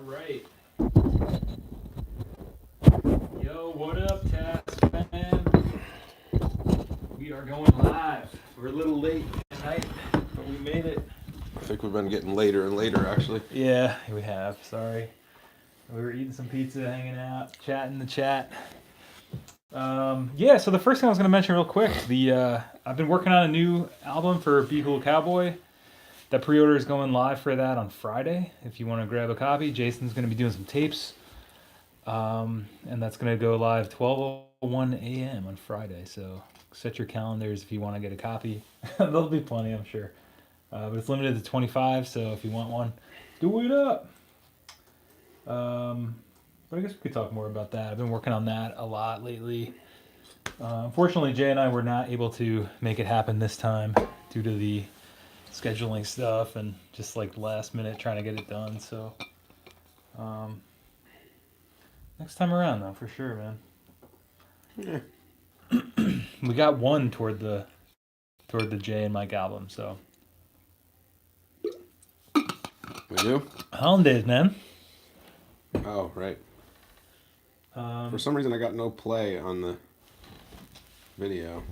right. Yo, what up, Task fam? We are going live. We're a little late tonight, but we made it. I think we've been getting later and later, actually. Yeah, we have. Sorry. We were eating some pizza, hanging out, chatting in the chat. Yeah, so the first thing I was going to mention real quick, I've been working on a new album for Be Cool Cowboy. The pre-order is going live for that on Friday. If you want to grab a copy, Jason's going to be doing some tapes. And that's going to go live 12:01 a.m. on Friday. So set your calendars if you want to get a copy. There'll be plenty, I'm sure. But it's limited to 25, so if you want one, do it up. But I guess we could talk more about that. I've been working on that a lot lately. Unfortunately, Jay and I were not able to make it happen this time due to the scheduling stuff and just like last minute trying to get it done. So next time around, though, for sure, man. Yeah. We got one toward the Jay and Mike album. So We do? Hollandaise, man. Oh, right. For some reason, I got no play on the video.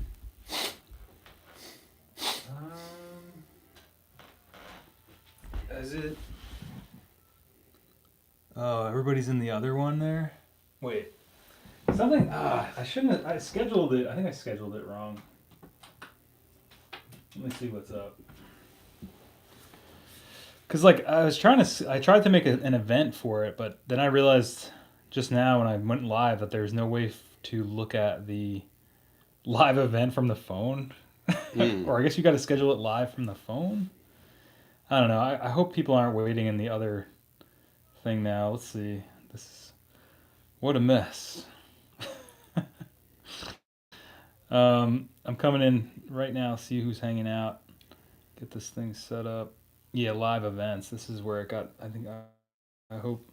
Is it? Oh, everybody's in the other one there. Wait, something. I shouldn't have. I scheduled it. I think I scheduled it wrong. Let me see what's up. Cause like I tried to make an event for it, but then I realized just now when I went live that there's no way to look at the live event from the phone. Or I guess you got to schedule it live from the phone. I don't know. I hope people aren't waiting in the other thing now. Let's see. What a mess. I'm coming in right now. See who's hanging out. Get this thing set up. Yeah, live events. This is where it got. I hope.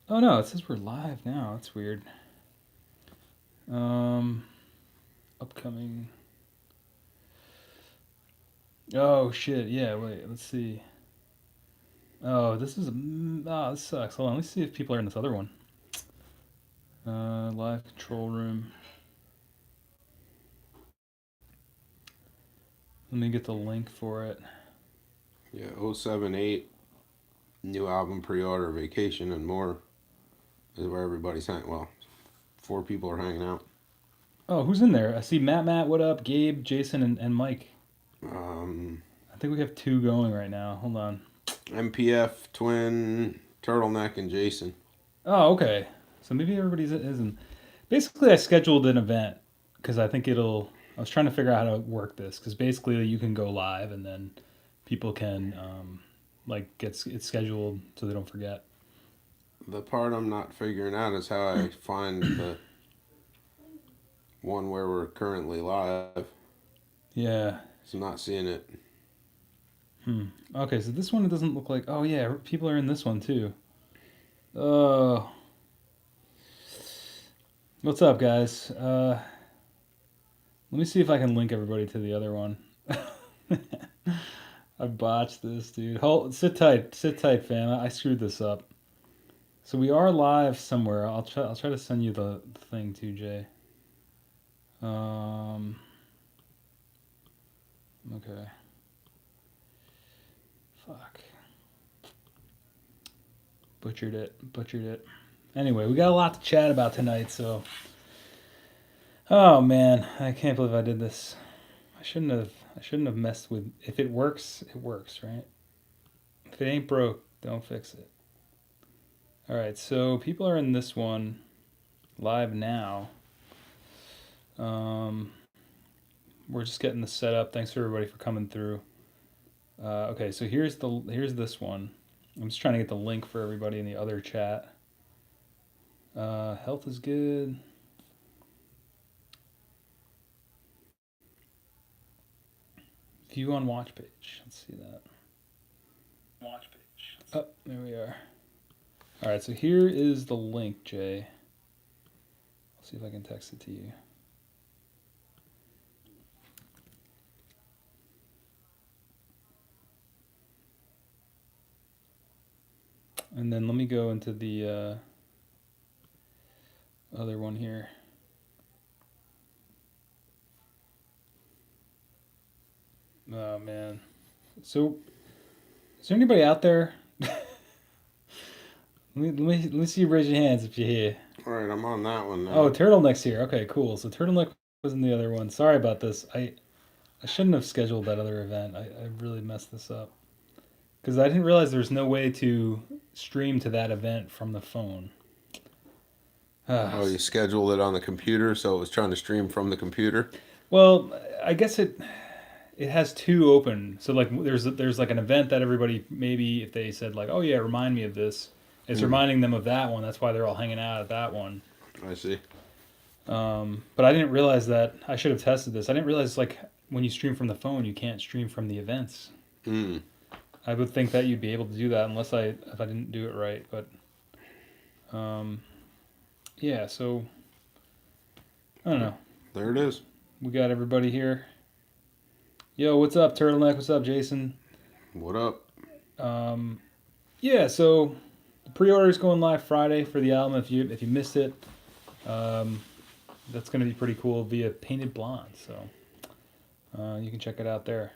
Oh no! It says we're live now. That's weird. Upcoming. Oh shit! Yeah, wait. Let's see. Oh, this sucks. Hold on. Let's see if people are in this other one. Live control room. Let me get the link for it. Yeah, 078, new album pre-order, vacation, and more is where everybody's hanging. Well, 4 people are hanging out. Oh, who's in there? I see Matt, what up? Gabe, Jason, and Mike. I think we have 2 going right now. Hold on. MPF, Twin, Turtleneck, and Jason. Oh, okay. So maybe everybody's isn't. Basically, I scheduled an event because I think I was trying to figure out how to work this because basically you can go live and then people can get it scheduled so they don't forget. The part I'm not figuring out is how I find the one where we're currently live. Yeah. So I'm not seeing it. Okay, so this one doesn't look like. Oh yeah, people are in this one too. Oh. What's up, guys? Let me see if I can link everybody to the other one. I botched this, dude. Sit tight, fam. I screwed this up. So we are live somewhere. I'll try to send you the thing too, Jay. Okay. Fuck. Butchered it. Anyway, we got a lot to chat about tonight, so. Oh man, I can't believe I did this. I shouldn't have messed with. If it works, right? If it ain't broke, don't fix it. All right, so people are in this one live now. We're just getting the setup. Thanks for everybody for coming through. Okay, so here's this one. I'm just trying to get the link for everybody in the other chat. Health is good. View on watch page. Let's see that. Watch page. Oh, there we are. All right, so here is the link, Jay. I'll see if I can text it to you. And then let me go into the other one here. Oh man. So, is there anybody out there? Let me see you raise your hands if you're here. All right, I'm on that one now. Oh, Turtleneck's here. Okay, cool. So Turtleneck was in the other one. Sorry about this. I shouldn't have scheduled that other event. I really messed this up. Because I didn't realize there's no way to stream to that event from the phone. Oh, you scheduled it on the computer, so it was trying to stream from the computer? Well, I guess it has two open. So like there's like an event that everybody, maybe if they said like, oh yeah, remind me of this, it's reminding them of that one. That's why they're all hanging out at that one. I see. But I didn't realize that. I should have tested this. I didn't realize like when you stream from the phone, you can't stream from the events. I would think that you'd be able to do that unless if I didn't do it right. But yeah, so I don't know. There it is. We got everybody here. Yo, what's up, Turtleneck? What's up, Jason? What up? Yeah, so the pre-order is going live Friday for the album. If you missed it, that's going to be pretty cool via Painted Blonde. So you can check it out there.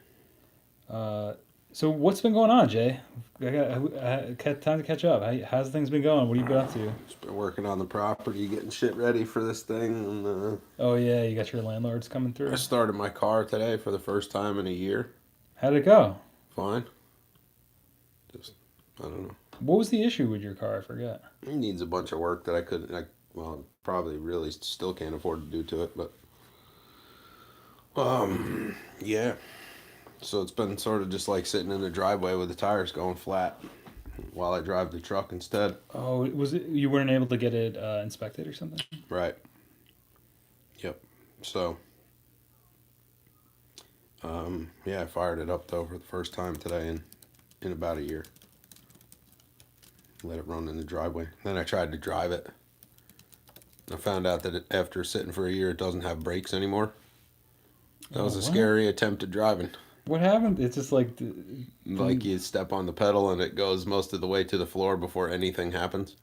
So what's been going on, Jay? I got time to catch up. How's things been going? What have you been up to? Just been working on the property, getting shit ready for this thing. And, Oh yeah, you got your landlords coming through. I started my car today for the first time in a year. How'd it go? Fine. Just, I don't know. What was the issue with your car? I forget. It needs a bunch of work that I couldn't, probably really still can't afford to do to it, but, yeah. So it's been sort of just like sitting in the driveway with the tires going flat while I drive the truck instead. Oh, was it you weren't able to get it inspected or something? Right. Yep. So, yeah, I fired it up though for the first time today in about a year. Let it run in the driveway. Then I tried to drive it. I found out that after sitting for a year, it doesn't have brakes anymore. That was a scary attempt at driving. What happened? It's just like you step on the pedal and it goes most of the way to the floor before anything happens.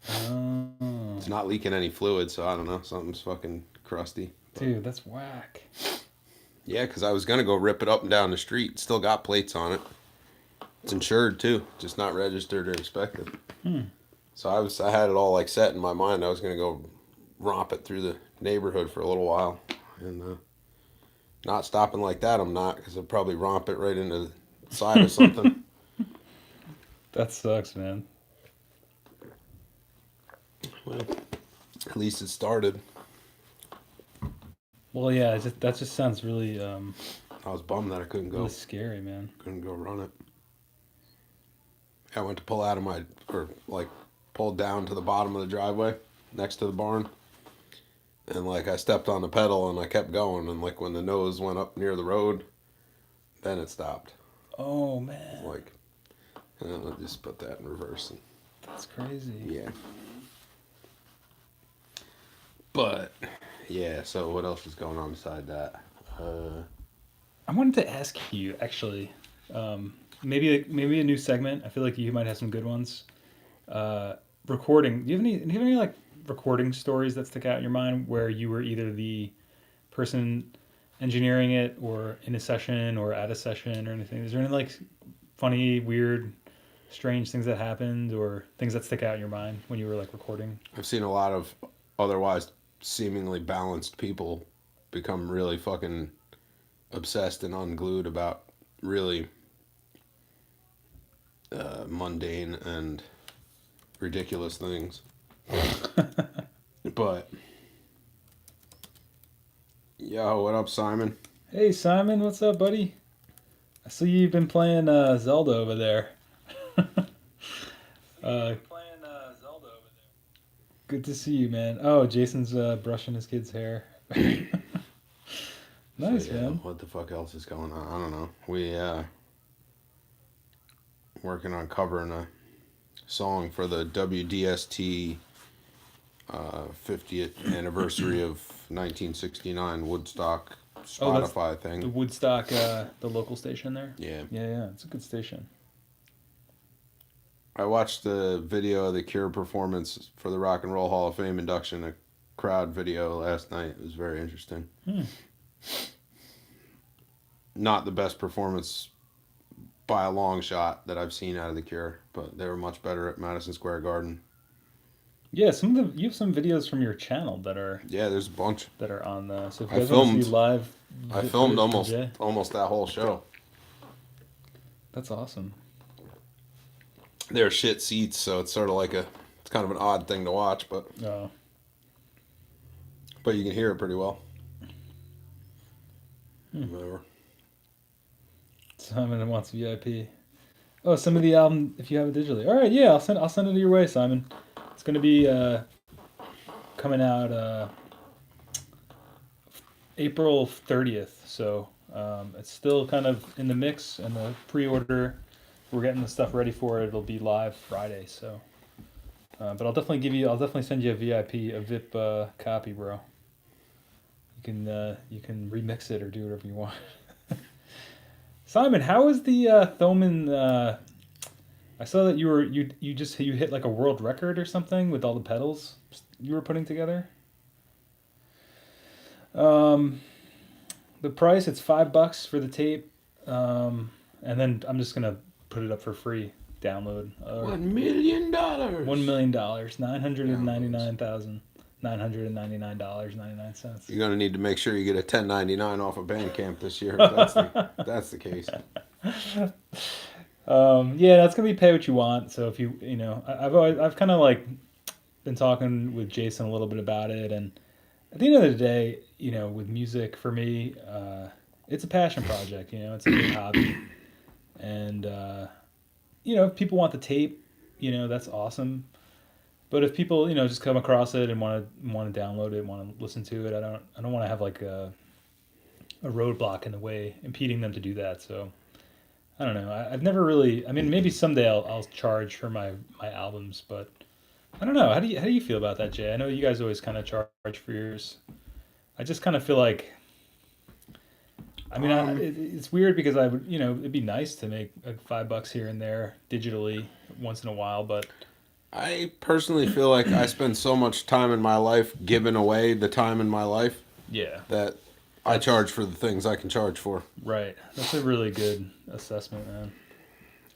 Oh. It's not leaking any fluid, so I don't know. Something's fucking crusty. Dude, that's whack. Yeah, because I was going to go rip it up and down the street. Still got plates on it. It's insured too, just not registered or inspected. So I had it all like set in my mind. I was going to go romp it through the neighborhood for a little while. And not stopping like that, I'm not, because I'll probably romp it right into the side of something. That sucks, man. Well, at least it started. Well, yeah, that just sounds really I was bummed that I couldn't go. really scary, man. Couldn't go run it. I went to pull out of pulled down to the bottom of the driveway next to the barn. And I stepped on the pedal and I kept going. And when the nose went up near the road, then it stopped. Oh, man. And then I just put that in reverse. That's crazy. Yeah. But, yeah, so what else is going on beside that? I wanted to ask you, actually, maybe a new segment. I feel like you might have some good ones. Recording. Do you have any recording stories that stick out in your mind where you were either the person engineering it or in a session or at a session or anything? Is there any funny, weird, strange things that happened or things that stick out in your mind when you were recording? I've seen a lot of otherwise seemingly balanced people become really fucking obsessed and unglued about really mundane and ridiculous things. But yo, what up, Simon? Hey Simon, what's up, buddy? I see you've been playing Zelda over there. Good to see you, man. Oh, Jason's brushing his kid's hair. Nice, So, yeah, man. what the fuck else is going on? I don't know. We working on covering a song for the WDST 50th anniversary of 1969 Woodstock Spotify The thing. Woodstock, the local station there. Yeah. Yeah, it's a good station. I watched the video of the Cure performance for the Rock and Roll Hall of Fame induction, a crowd video last night. It was very interesting. Not the best performance by a long shot that I've seen out of the Cure, but they were much better at Madison Square Garden. Yeah, you have some videos from your channel that are There's a bunch. on the. So if you I guys want to see filmed- live, I footage filmed from Jay, almost that whole show. that's awesome. They're shit seats, so it's sort of like it's kind of an odd thing to watch, but you can hear it pretty well. Whatever. Simon wants VIP. Oh, some of the album if you have it digitally. All right, yeah, I'll send it your way, Simon. It's gonna be coming out April 30th, so it's still kind of in the mix and the pre-order. We're getting the stuff ready for it. It'll be live Friday, so. But I'll definitely send you a VIP copy, bro. You can remix it or do whatever you want. Simon, how is the Thomann? I saw that you hit like a world record or something with all the pedals you were putting together. The price, it's $5 for the tape, and then I'm just gonna put it up for free. Download. $1 million. $1 million. $999.99. You're gonna need to make sure you get a 1099 off of Bandcamp this year. If that's the case. Yeah, that's gonna be pay what you want. So if I've kind of like been talking with Jason a little bit about it, and at the end of the day, with music for me, it's a passion project. It's a big hobby, and if people want the tape, that's awesome. But if people, just come across it and want to download it, want to listen to it, I don't want to have like a roadblock in the way, impeding them to do that. So I don't know. I've never really. I mean, maybe someday I'll charge for my albums, but I don't know. How do you feel about that, Jay? I know you guys always kind of charge for yours. I just kind of feel like. I mean, it's weird because I would, it'd be nice to make like $5 here and there digitally once in a while, but. I personally feel like I spend so much time in my life giving away the time in my life. Yeah. That I charge for the things I can charge for. Right. That's a really good assessment, man.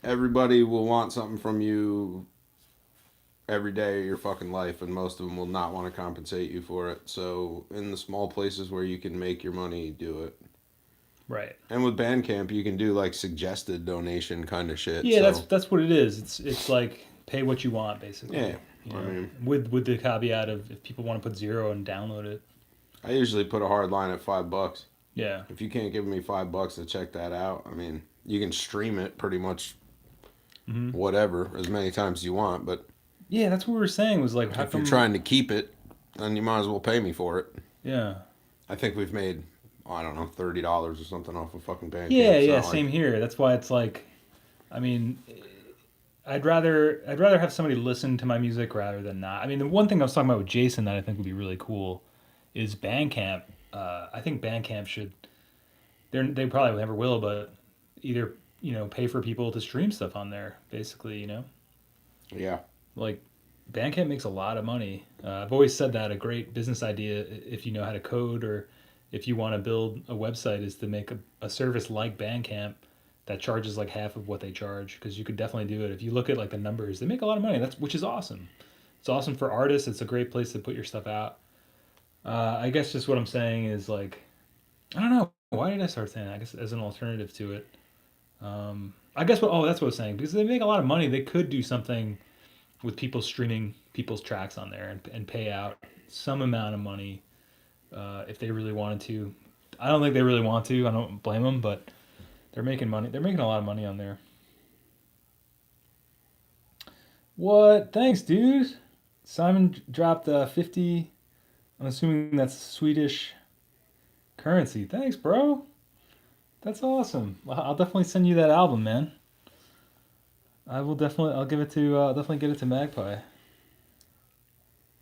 Everybody will want something from you every day of your fucking life, and most of them will not want to compensate you for it. So in the small places where you can make your money, do it. Right. And with Bandcamp, you can do like suggested donation kind of shit. Yeah, that's what it is. It's like pay what you want, basically. Yeah. I mean, with the caveat of if people want to put $0 and download it. I usually put a hard line at $5. Yeah. If you can't give me $5 to check that out, I mean, you can stream it pretty much whatever, as many times as you want, but yeah, that's what we were saying was like, if you're trying to keep it, then you might as well pay me for it. Yeah. I think we've made, I don't know, $30 or something off of fucking Bandcamp. Yeah, same here. That's why it's like, I mean, I'd rather have somebody listen to my music rather than not. I mean, the one thing I was talking about with Jason that I think would be really cool is Bandcamp. I think Bandcamp should. They probably never will, but either pay for people to stream stuff on there, basically. Yeah. Like Bandcamp makes a lot of money. I've always said that a great business idea, if you know how to code or if you want to build a website, is to make a service like Bandcamp that charges like half of what they charge, because you could definitely do it. If you look at like the numbers, they make a lot of money. Which is awesome. It's awesome for artists. It's a great place to put your stuff out. I guess just what I'm saying is like, I don't know. Why did I start saying that? I guess as an alternative to it. I guess that's what I was saying, because they make a lot of money. They could do something with people streaming people's tracks on there and pay out some amount of money if they really wanted to. I don't think they really want to. I don't blame them, but they're making money. They're making a lot of money on there. What? Thanks, dude. Simon dropped 50. I'm assuming that's Swedish currency. Thanks, bro. That's awesome. I'll definitely send you that album, man. I'll give it to. I'll definitely get it to Magpie.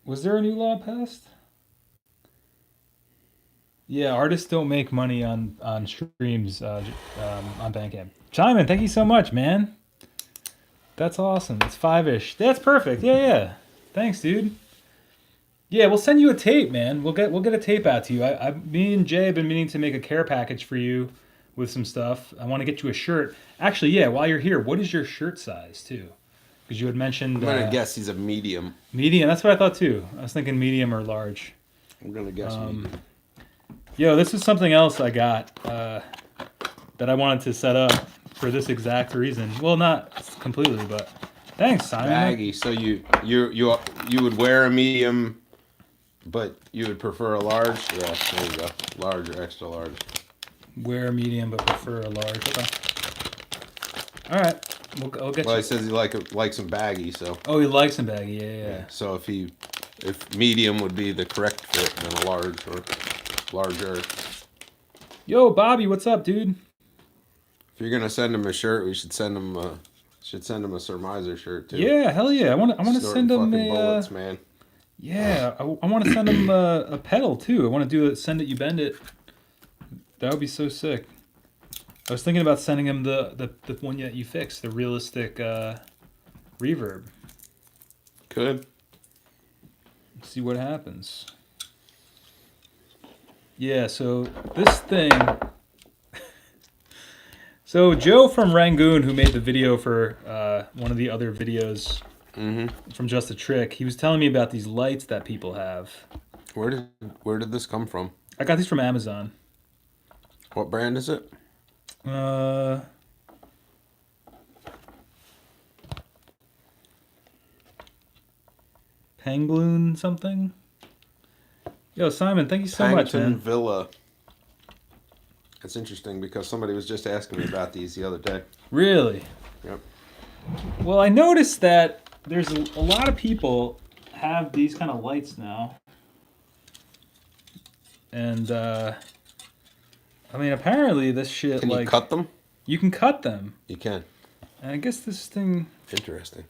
Was there a new law passed? Yeah, artists don't make money on streams on Bandcamp. Simon, thank you so much, man. That's awesome. It's 5-ish. That's perfect. Yeah. Thanks, dude. Yeah, we'll send you a tape, man. We'll get a tape out to you. Me and Jay have been meaning to make a care package for you with some stuff. I want to get you a shirt. Actually, yeah. While you're here, what is your shirt size too? Because you had mentioned. I'm gonna guess he's a medium. Medium. That's what I thought too. I was thinking medium or large. I'm gonna guess medium. Yo, this is something else I got that I wanted to set up for this exact reason. Well, not completely, but thanks, Simon. Baggy. So you would wear a medium, but you would prefer a large. Yeah, there you go. Large or extra large. Wear a medium, but prefer a large. Okay. All right. We'll get Well, you. he says he likes them baggy. So. Oh, he likes them baggy. Yeah. So if medium would be the correct fit, then a large or larger. Yo, Bobby, what's up, dude? If you're gonna send him a shirt, we should send him a Surmiser shirt too. Yeah, hell yeah. I want to send him fucking a. bullets, man. Yeah, I want to send him a pedal too. I want to do it. Send it, you bend it. That would be so sick. I was thinking about sending him the one that you fixed, the realistic reverb. Could. See what happens. Yeah, so this thing. So Joe from Rangoon, who made the video for one of the other videos from Just a Trick, he was telling me about these lights that people have. Where did this come from? I got these from Amazon. What brand is it? Pangloon something. Yo, Simon, thank you so much, man. Villa. It's interesting because somebody was just asking me about these the other day. Really? Yep. Well, I noticed that there's a lot of people have these kind of lights now. And, I mean, apparently this shit, Can you cut them? You can cut them. You can. And I guess this thing... Interesting.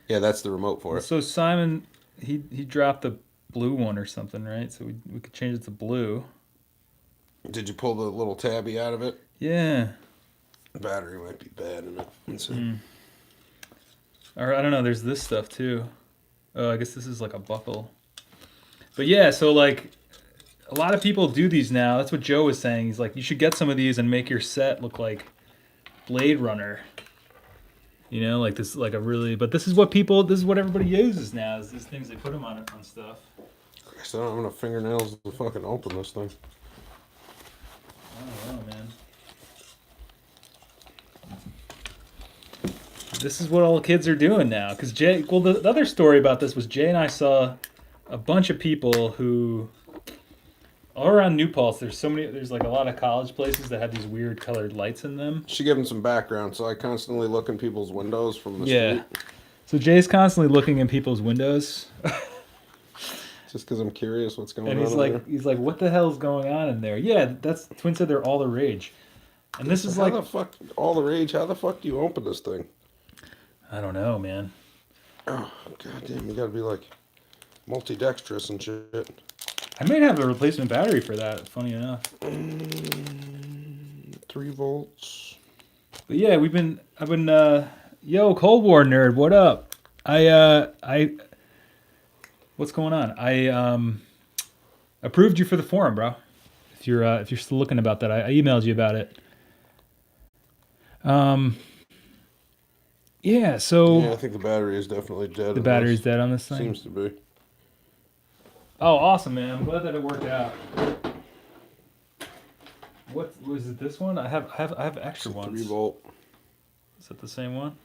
Yeah, that's the remote for it. So Simon, he dropped the blue one or something, right? So we could change it to blue. Did you pull the little tabby out of it? Yeah. The battery might be bad in it. Let's see. Or I don't know, there's this stuff too. Oh, I guess this is like a buckle. But yeah, so like a lot of people do these now. That's what Joe was saying. He's like, you should get some of these and make your set look like Blade Runner. You know, like this, like a really. But this is what everybody uses now. Is these things they put them on stuff. I still don't have enough fingernails to fucking open this thing. I don't know, man. This is what all the kids are doing now. Because Jay, well, the other story about this was Jay and I saw a bunch of people who, all around New Paltz, there's like a lot of college places that have these weird colored lights in them. Should give them some background. So I constantly look in people's windows from the street. So Jay's constantly looking in people's windows. Just because I'm curious what's going on. And he's like, what the hell's going on in there? Yeah, Twin said they're all the rage. And this is like, how the fuck all the rage? How the fuck do you open this thing? I don't know, man. Oh goddamn! You gotta be like multi-dexterous and shit. I might have a replacement battery for that. Funny enough. 3 volts. But yeah, I've been. Yo, Cold War nerd, what up? What's going on? I approved you for the forum, bro. If you're still looking about that, I emailed you about it. Yeah. So. Yeah, I think the battery is definitely dead. The battery's dead on this thing. Seems to be. Oh, awesome, man! I'm glad that it worked out. What was it? This one? I have extra ones. 3 volt. Is that the same one?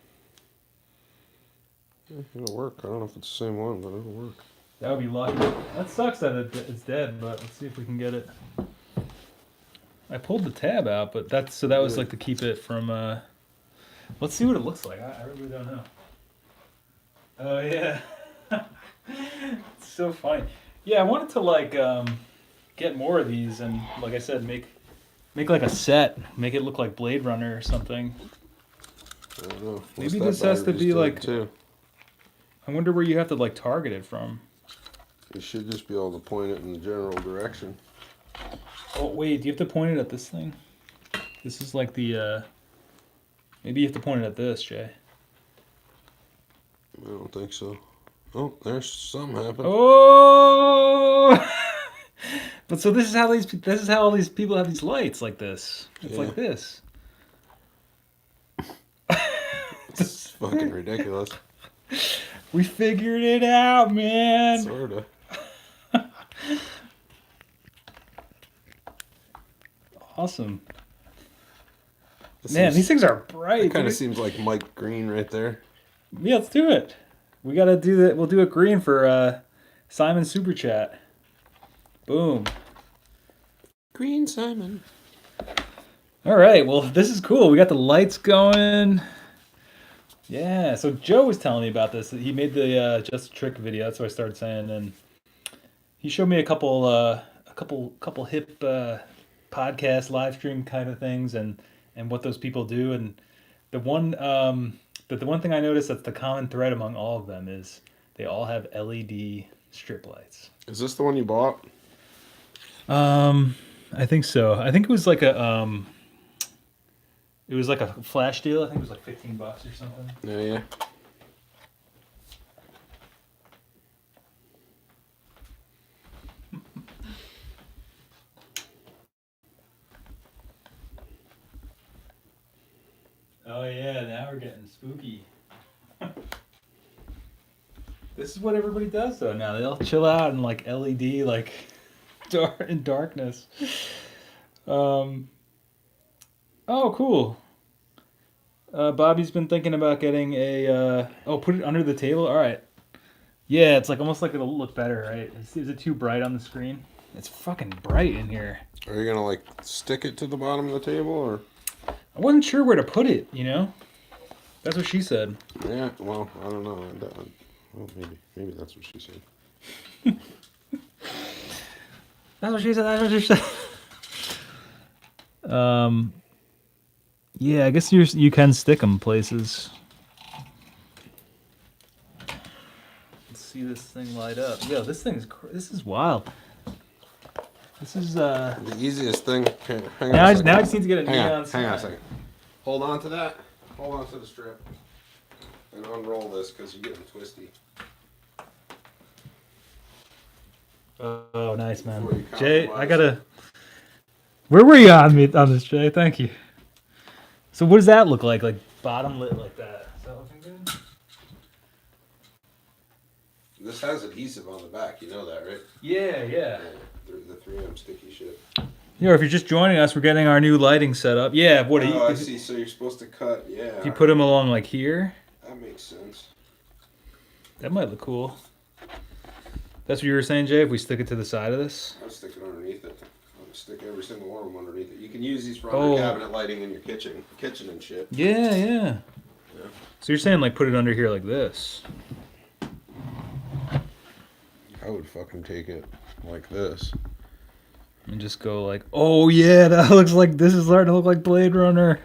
Yeah, it'll work. I don't know if it's the same one, but it'll work. That would be lucky. That sucks that it's dead, but let's see if we can get it. I pulled the tab out, but that was like to keep it from. Let's see what it looks like. I really don't know. Oh yeah, it's so funny. Yeah, I wanted to like get more of these and, like I said, make like a set, make it look like Blade Runner or something. I don't know. Maybe this has to be like. Too. I wonder where you have to like target it from. You should just be able to point it in the general direction. Oh wait, do you have to point it at this thing? This is like the. Maybe you have to point it at this, Jay. I don't think so. Oh, there's something happened. Oh! But so this is how all these people have these lights like this. It's Yeah. like this. It's fucking ridiculous. We figured it out, man. Sorta. Awesome. This Man, seems- these things are bright. It kind of dude. seems like Mike Green right there. Yeah, let's do it. We gotta do that. We'll do it green for Simon Super Chat. Boom. Green Simon. All right. Well, this is cool. We got the lights going. Yeah. So Joe was telling me about this. He made the Just a Trick video. That's what I started saying, and he showed me a couple hip podcast live stream kind of things, and what those people do. And the one the one thing I noticed that's the common thread among all of them is they all have LED strip lights. Is this the one you bought? I think so. I think it was like a flash deal. I think it was like $15 or something. Yeah. Oh yeah, now we're getting spooky. This is what everybody does though now. They all chill out in like LED, like in darkness. Oh, cool. Bobby's been thinking about getting a. Put it under the table. All right. Yeah, it's like almost like it'll look better, right? Is it too bright on the screen? It's fucking bright in here. Are you gonna like stick it to the bottom of the table or? I wasn't sure where to put it. You know. That's what she said. Yeah. Well, I don't know. Well, maybe that's what she said. That's what she said. That's what she said. Yeah, I guess you can stick them places. Let's see this thing light up. Yo, this is wild. This is The easiest thing. Hang on now a I second. just need to get a neon sign. Hang on a second. Hold on to that. Hold on to the strip. And unroll this because you're getting twisty. Oh, nice, man. Before you Jay, compromise. I gotta. Where were you on this, Jay? Thank you. So what does that look like? Like bottom lit like that? Is that looking good? This has adhesive on the back. You know that, right? Yeah. The 3M sticky shit. Yeah, or if you're just joining us, we're getting our new lighting set up. Yeah, what do Oh, I you? see. So you're supposed to cut. Yeah. If you put them along like here, That makes sense. that might look cool. That's what you were saying, Jay? If we stick it to the side of this? I'll stick it underneath it. I'll stick every single one of them underneath it. You can use these for Oh. under cabinet lighting in your kitchen and shit. Yeah. So you're saying like put it under here like this? I would fucking take it like this. And just go like, oh yeah, that looks like, this is starting to look like Blade Runner.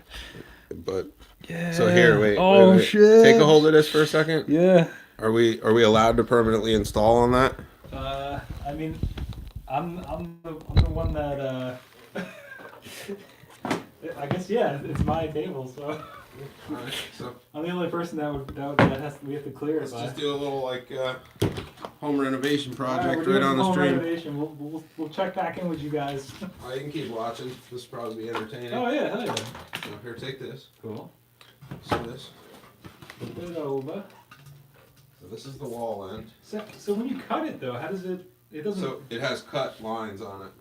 But Yeah. so here, wait. Oh wait. shit. Take a hold of this for a second. Yeah. Are we allowed to permanently install on that? I mean, I'm the one that I guess it's my table, so Alright, so I'm the only person that we have to clear it let's by. just do a little like home renovation All right, project we're doing right on some the home stream. renovation. We'll check back in with you guys. Oh, you can keep watching. This will probably be entertaining. Oh yeah, hell yeah. So here, take this. Cool. See this? Flip it over. So this is the wall end. So when you cut it though, how does it? It doesn't. So it has cut lines on it.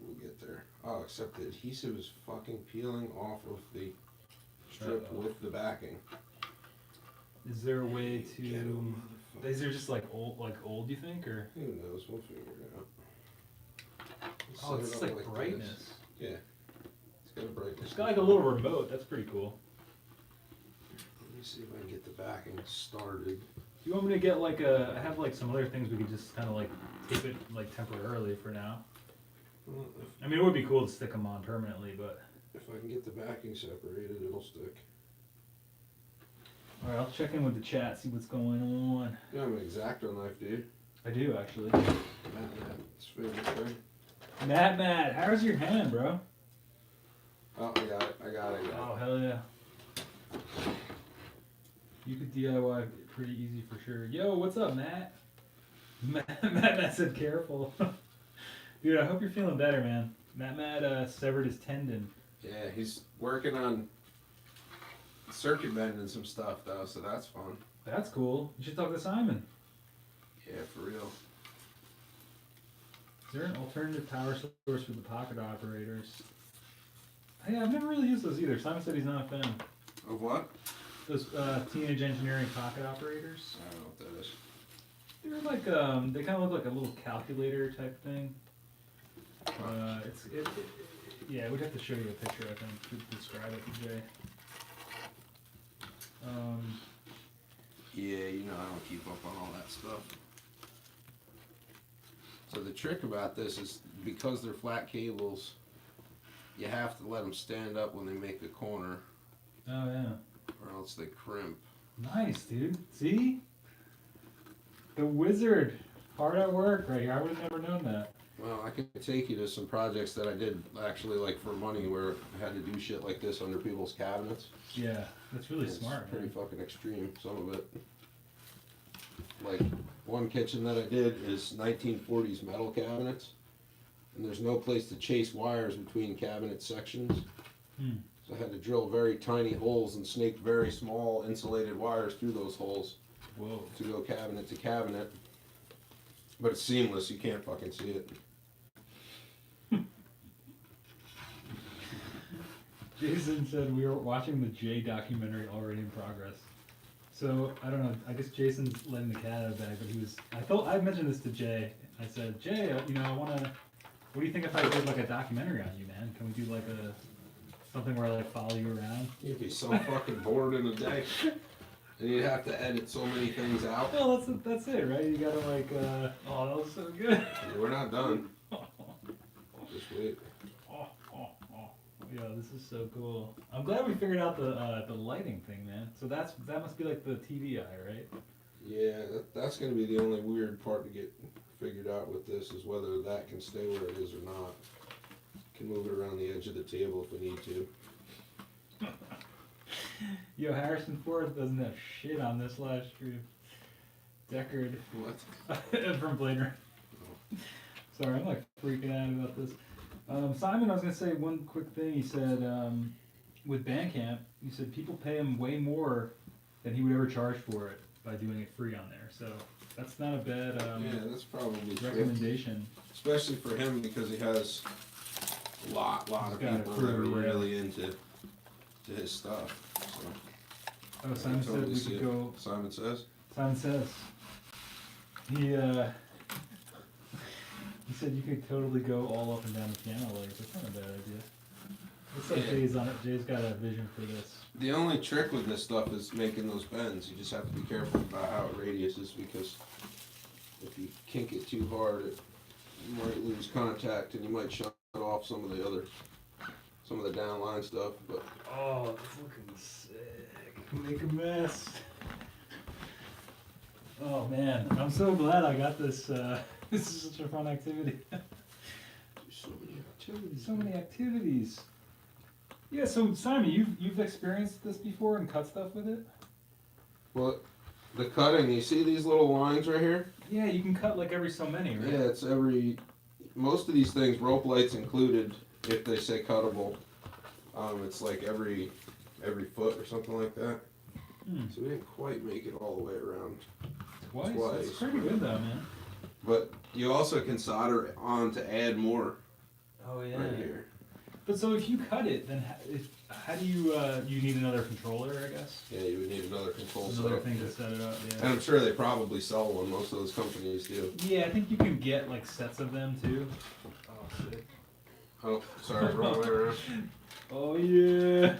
We'll get there. Oh, except the adhesive is fucking peeling off of the strip with the backing. Is there a way Get to? 'em, motherfucker. Is there just like old? You think or? Who knows? We'll figure it out. We'll Oh, set it's it just up like this. brightness. Yeah. It's got a brightness. It's got like a little remote. That's pretty cool. Let me see if I can get the backing started. Do you want me to get like I have like some other things we could just kind of like keep it like temporarily for now. Well, I mean, it would be cool to stick them on permanently, but. if I can get the backing separated, it'll stick. All right, I'll check in with the chat, see what's going on. You have an X-Acto knife, dude. I do actually. It's favorite thing. Matt, how's your hand, bro? Oh, I got it. Oh hell yeah. You could DIY pretty easy for sure. Yo, what's up, Matt? Matt said careful. Dude, I hope you're feeling better, man. Matt severed his tendon. Yeah, he's working on circuit bending some stuff though, so that's fun. That's cool. You should talk to Simon. Yeah, for real. Is there an alternative power source for the pocket operators? Hey, I've never really used those either. Simon said he's not a fan. Of what? Those Teenage Engineering pocket operators. I don't know what that is. They're like they kind of look like a little calculator type thing. Yeah, we'd have to show you a picture, I think, to describe it to Jay. Yeah, you know I don't keep up on all that stuff. So the trick about this is because they're flat cables, you have to let them stand up when they make a corner, Oh yeah. or else they crimp. Nice, dude. See? The wizard. Hard at work right here. I would have never known that. Well, I can take you to some projects that I did actually like for money where I had to do shit like this under people's cabinets. Yeah, that's really It's smart, pretty man. fucking extreme, some of it. Like, one kitchen that I did is 1940s metal cabinets, and there's no place to chase wires between cabinet sections. Hmm. So I had to drill very tiny holes and snake very small insulated wires through those holes Whoa. to go cabinet to cabinet. But it's seamless, you can't fucking see it. Jason said we were watching the Jay documentary already in progress. So I don't know. I guess Jason's letting the cat out of the bag, but I mentioned this to Jay. I said, Jay, I wanna. What do you think if I did like a documentary on you, man? Can we do like something where I like follow you around? You'd be so fucking bored in a day. And you'd have to edit so many things out. Well, that's it, right? You gotta like. Oh, that was so good. We're not done. Just wait. Yeah, this is so cool. I'm glad we figured out the lighting thing, man. So that must be like the TV eye, right? Yeah, that's going to be the only weird part to get figured out with this is whether that can stay where it is or not. Can move it around the edge of the table if we need to. Yo, Harrison Ford doesn't have shit on this live stream. Deckard. What? From Blade Runner. Sorry, I'm like freaking out about this. Simon, I was gonna say one quick thing. He said with Bandcamp, he said people pay him way more than he would ever charge for it by doing it free on there. So that's not a bad Yeah, that's probably true. recommendation. Especially for him because he has a lot of He's got a people crew, that are yeah. really into his stuff. So, Oh, Simon said totally we see could it. go. Simon says? Simon says he said you could totally go all up and down the piano legs. That's not a bad idea. Looks like Yeah. Jay's on it. Jay's got a vision for this. The only trick with this stuff is making those bends. You just have to be careful about how it radiuses because if you kink it too hard, you might lose contact and you might shut off some of the downline stuff. But Oh, that's looking sick. Make a mess. Oh man, I'm so glad I got this. This is such a fun activity. so many activities. So many activities. Yeah, so Simon, you've experienced this before and cut stuff with it? Well, the cutting, you see these little lines right here? Yeah, you can cut like every so many, right? Yeah, most of these things, rope lights included, if they say cuttable. It's like every foot or something like that. So we didn't quite make it all the way around. Twice? Twice. That's pretty good though, man. But you also can solder it on to add more Oh yeah. right here. But so if you cut it, then how do you you need another controller, I guess? Yeah, you would need another control Another setup. thing to set it up. And Yeah. I'm sure they probably sell one. Most of those companies do. Yeah, I think you can get like sets of them too. Oh sick. Oh, sorry, wrong way around. Oh yeah.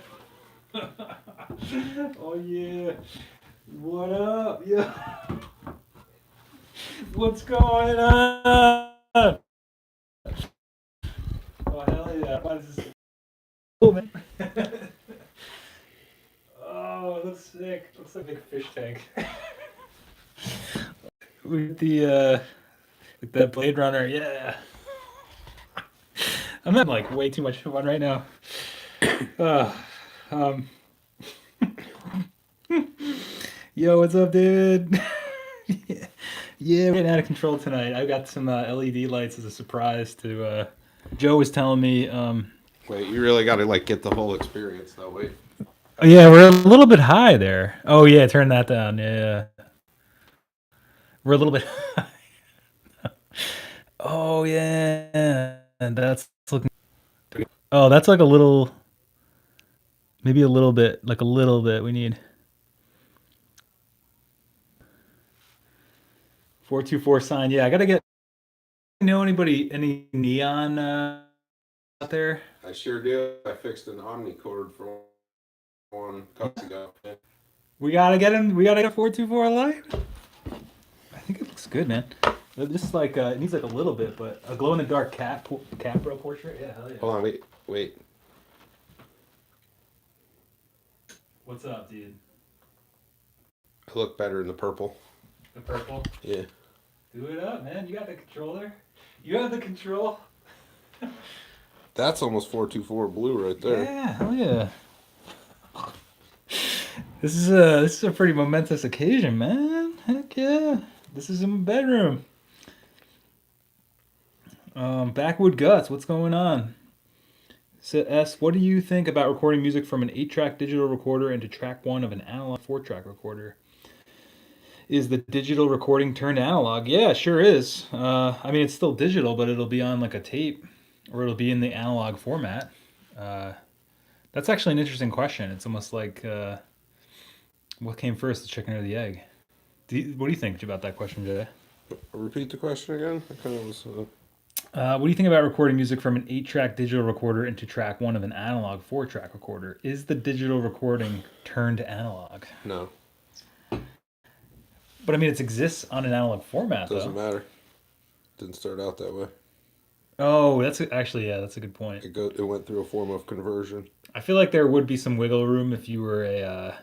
Oh yeah. What up? Yeah. What's going on? Oh hell yeah. Why is this cool, man? Oh, it looks sick. Looks like a big fish tank. With with that Blade Runner, yeah. I'm having like way too much fun right now. Yo, what's up, David? Yeah, we're getting out of control tonight. I got some LED lights as a surprise to. Joe was telling me. Wait, you really got to like get the whole experience though. Wait. Oh, yeah, we're a little bit high there. Oh yeah, turn that down. Yeah, we're a little bit. Oh yeah, and that's looking. Oh, that's like a little. Maybe a little bit, like a little bit. We need 424 sign. Yeah, I gotta get. Know anybody? Any neon out there? I sure do. I fixed an Omni cord for one couple ago. We gotta get him. We gotta get a 424 light. I think it looks good, man. This is like it needs like a little bit, but a glow in the dark Capro portrait. Yeah, hell yeah. Hold on, wait. What's up, dude? I look better in the purple. The purple. Yeah. Do it up, man. You got the controller. You have the control. That's almost 424 blue right there. Yeah, hell yeah. This is a pretty momentous occasion, man. Heck yeah. This is in my bedroom. Backwood Guts, what's going on? S, what do you think about recording music from an 8-track digital recorder into track 1 of an analog 4-track recorder? Is the digital recording turned analog? Yeah, it sure is. I mean, it's still digital, but it'll be on like a tape, or it'll be in the analog format. That's actually an interesting question. It's almost like what came first, the chicken or the egg? What do you think about that question, Jay? Repeat the question again. I kind of was. What do you think about recording music from an 8-track digital recorder into track 1 of an analog 4-track recorder? Is the digital recording turned analog? No. But I mean, it exists on an analog format, Doesn't though. matter. Didn't start out that way. Oh, actually, yeah, that's a good point. It went through a form of conversion. I feel like there would be some wiggle room if you were a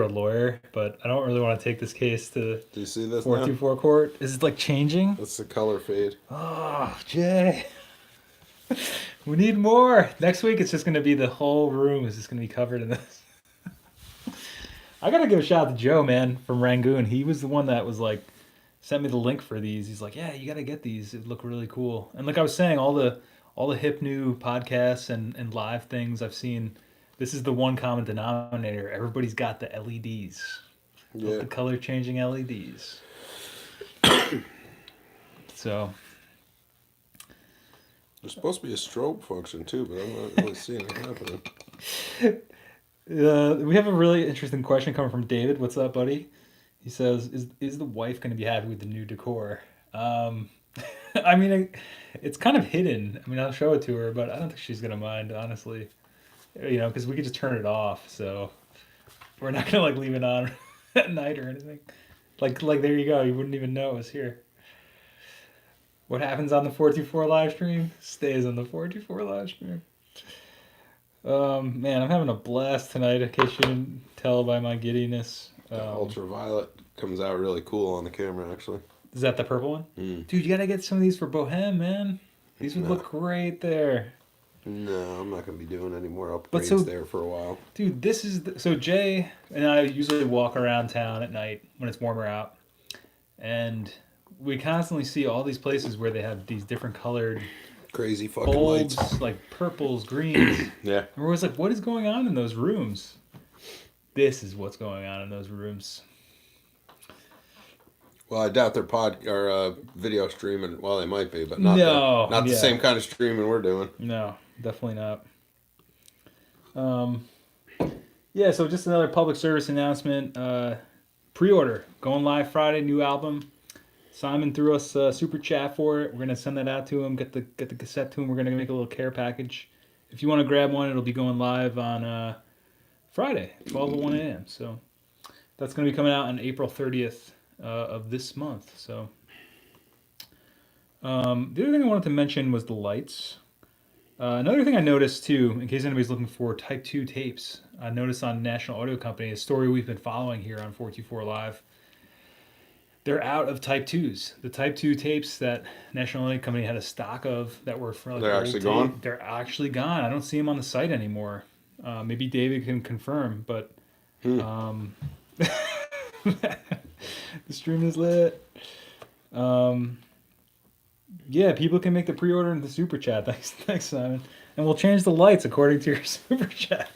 lawyer, but I don't really want to take this case to Do you see this 424 court. Is it like changing? That's the color fade. Oh, Jay. We need more. Next week, it's just going to be the whole room is just going to be covered in this. I got to give a shout out to Joe, man, from Rangoon. He was the one that was like, sent me the link for these. He's like, yeah, you got to get these. It look really cool. And like I was saying, all the hip new podcasts and live things I've seen, this is the one common denominator. Everybody's got the LEDs. Yeah. The color changing LEDs. So There's supposed to be a strobe function too, but I'm not really seeing it happening. we have a really interesting question coming from David. What's up, buddy? He says, "Is the wife going to be happy with the new decor?" I mean, it's kind of hidden. I mean, I'll show it to her, but I don't think she's going to mind, honestly. You know, because we could just turn it off. So we're not going to like leave it on at night or anything. Like there you go. You wouldn't even know it was here. What happens on the 424 live stream stays on the 424 live stream. Man, I'm having a blast tonight. In case you didn't tell by my giddiness. Ultraviolet comes out really cool on the camera, actually. Is that the purple one? Dude, you gotta get some of these for Bohem, man. These would look great there. No, I'm not gonna be doing any more upgrades there for a while. Dude, this is so Jay and I usually walk around town at night when it's warmer out, and we constantly see all these places where they have these different colored crazy fucking bulbs, lights, like purples, greens. Yeah. And we're always like, what is going on in those rooms? This is what's going on in those rooms. Well, I doubt they're video streaming. Well, they might be, but not the same kind of streaming we're doing. No, definitely not. Yeah, so just another public service announcement. Preorder going live Friday. New album. Simon threw us a super chat for it. We're gonna send that out to him. Get the cassette to him. We're gonna make a little care package. If you want to grab one, it'll be going live on Friday, 12:01 a.m. So that's gonna be coming out on April 30th of this month. So the other thing I wanted to mention was the lights. Another thing I noticed too, in case anybody's looking for Type 2 tapes, I noticed on National Audio Company, a story we've been following here on 424 Live. They're out of Type 2s. The Type 2 tapes that National Audio Company had a stock of that were for like they're actually gone? They're actually gone. I don't see them on the site anymore. Maybe David can confirm, but Um, the stream is lit. Um, yeah, people can make the pre-order in the super chat. Thanks, Simon. And we'll change the lights according to your super chat.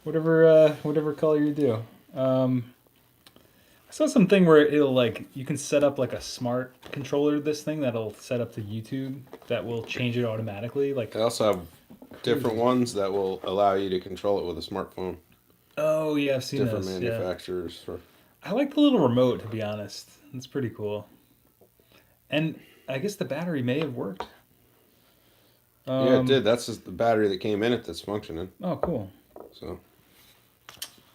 Whatever color you do. I saw something where it'll like you can set up like a smart controller to this thing that'll set up to YouTube that will change it automatically. Like, They also have different ones that will allow you to control it with a smartphone. oh yeah, I've seen Different those. Yeah, manufacturers for. I like the little remote to be honest. It's pretty cool. And I guess the battery may have worked. Yeah, it did. That's just the battery that came in it that's functioning. Oh, cool. So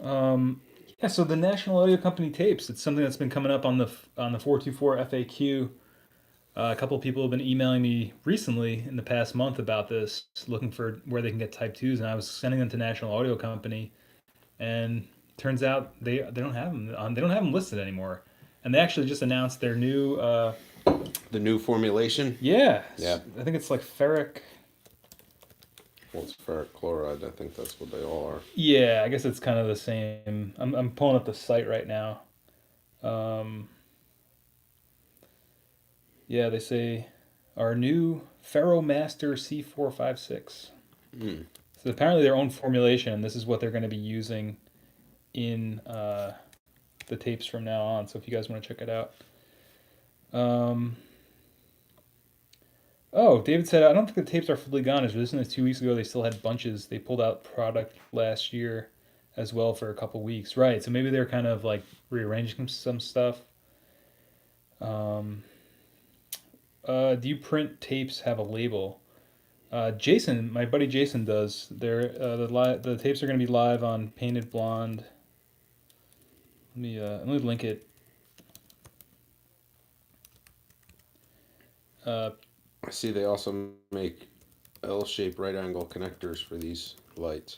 Yeah, so the National Audio Company tapes, it's something that's been coming up on the 424 FAQ. A couple of people have been emailing me recently in the past month about this, looking for where they can get Type 2s, and I was sending them to National Audio Company, and turns out they don't have them they don't have them listed anymore. And they actually just announced their new the new formulation. yeah, Yeah. I think it's like ferric. Well, it's ferric chloride. I think that's what they all are. Yeah, I guess it's kind of the same. I'm pulling up the site right now. Yeah, they say our new Ferromaster C456. So apparently their own formulation. This is what they're going to be using in the tapes from now on. So if you guys want to check it out. Oh, David said, I don't think the tapes are fully gone. As we listened to 2 weeks ago, they still had bunches. They pulled out product last year as well for a couple weeks. Right, so maybe they're kind of like rearranging some stuff. Do you print tapes have a label? Jason, my buddy Jason does. The tapes are going to be live on Painted Blonde. Let me link it. I see they also make L-shaped right angle connectors for these lights.